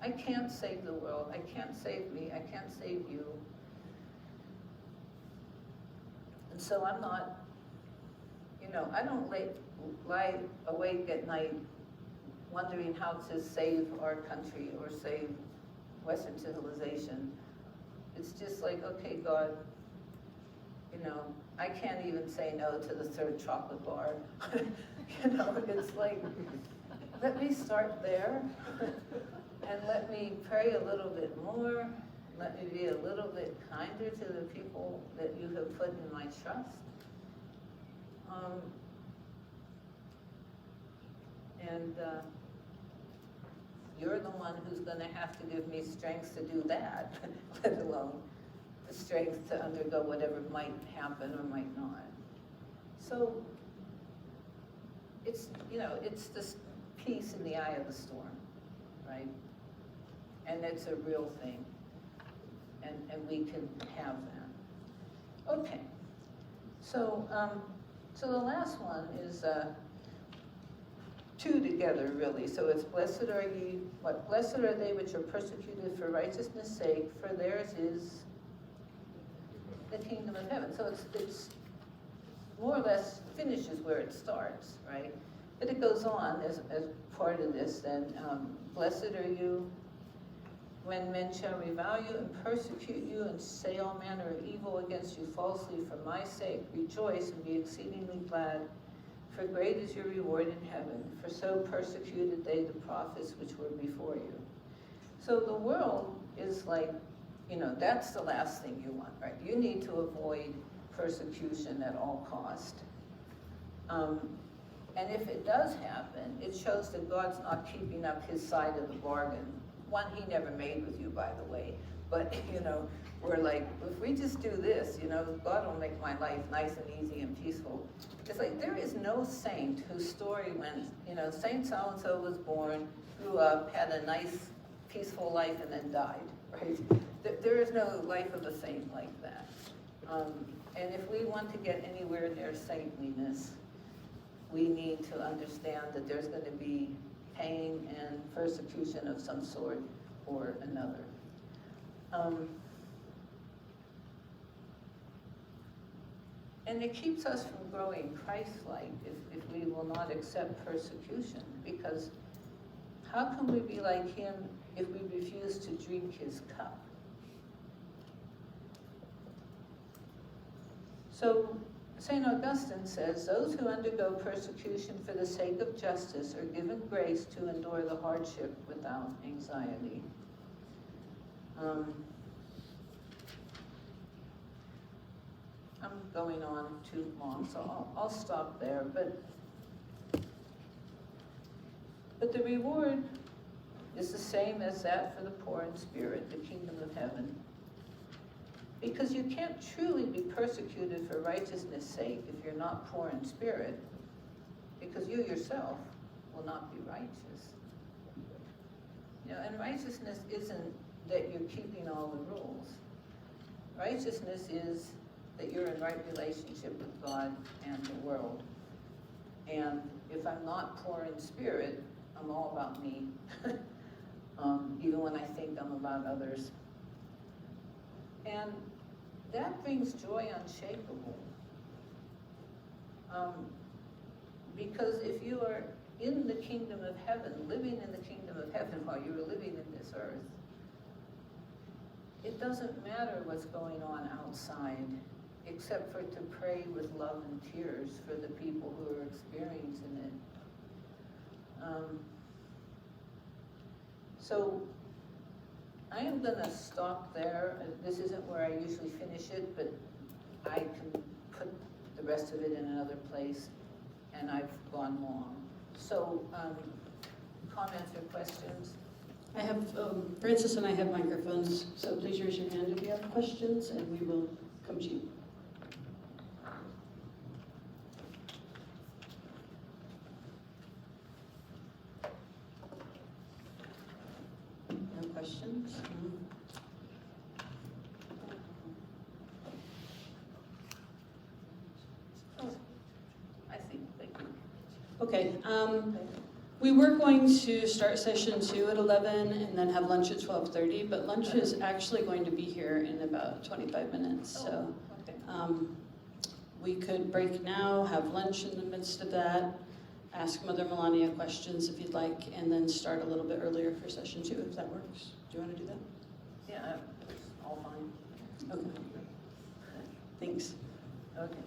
I can't save the world. I can't save me. I can't save you. And so I'm not, you know, I don't lie awake at night wondering how to save our country or save Western civilization. It's just like, okay, God, you know, I can't even say no to the third chocolate bar. You know, it's like, let me start there, and let me pray a little bit more. Let me be a little bit kinder to the people that you have put in my trust. You're the one who's going to have to give me strength to do that, let alone the strength to undergo whatever might happen or might not. So it's, you know, it's this peace in the eye of the storm, right? And it's a real thing. And we can have that. Okay. So, so the last one is two together, really. So it's blessed are ye, what? Blessed are they which are persecuted for righteousness' sake, for theirs is the kingdom of heaven. So it's more or less finishes where it starts, right? But it goes on as part of this, then, blessed are you when men shall revile you and persecute you and say all manner of evil against you falsely for my sake. Rejoice and be exceedingly glad, for great is your reward in heaven. For so persecuted they the prophets which were before you. So the world is like, you know, that's the last thing you want, right? You need to avoid persecution at all cost. And if it does happen, it shows that God's not keeping up his side of the bargain. One he never made with you, by the way. But, you know, we're like, if we just do this, you know, God will make my life nice and easy and peaceful. It's like, there is no saint whose story went, you know, Saint so-and-so was born, grew up, had a nice, peaceful life, and then died, right? There is no life of a saint like that. And if we want to get anywhere near saintliness, we need to understand that there's going to be pain and persecution of some sort or another. And it keeps us from growing Christ-like if we will not accept persecution, because how can we be like him if we refuse to drink his cup? So St. Augustine says, those who undergo persecution for the sake of justice are given grace to endure the hardship without anxiety. I'm going on too long, so I'll stop there. But the reward is the same as that for the poor in spirit, the kingdom of heaven. Because you can't truly be persecuted for righteousness' sake if you're not poor in spirit, because you yourself will not be righteous. You know, and righteousness isn't that you're keeping all the rules. Righteousness is that you're in right relationship with God and the world. And if I'm not poor in spirit, I'm all about me, even when I think I'm about others. And that brings joy unshakable. Because if you are in the kingdom of heaven, living in the kingdom of heaven while you are living in this earth, it doesn't matter what's going on outside, except for to pray with love and tears for the people who are experiencing it. So I am going to stop there. This isn't where I usually finish it, but I can put the rest of it in another place, and I've gone long. So, comments or questions? I have, Francis and I have microphones, so please raise your hand if you have questions, and we will come to you. No questions? I see, thank you. Okay, we were going to start session 2 at 11 and then have lunch at 12:30, but lunch is actually going to be here in about 25 minutes, so Okay. we could break now, have lunch in the midst of that, ask Mother Melania questions if you'd like, and then start a little bit earlier for session 2 if that works. Do you want to do that? Yeah, it's all fine. Okay. Thanks. Okay.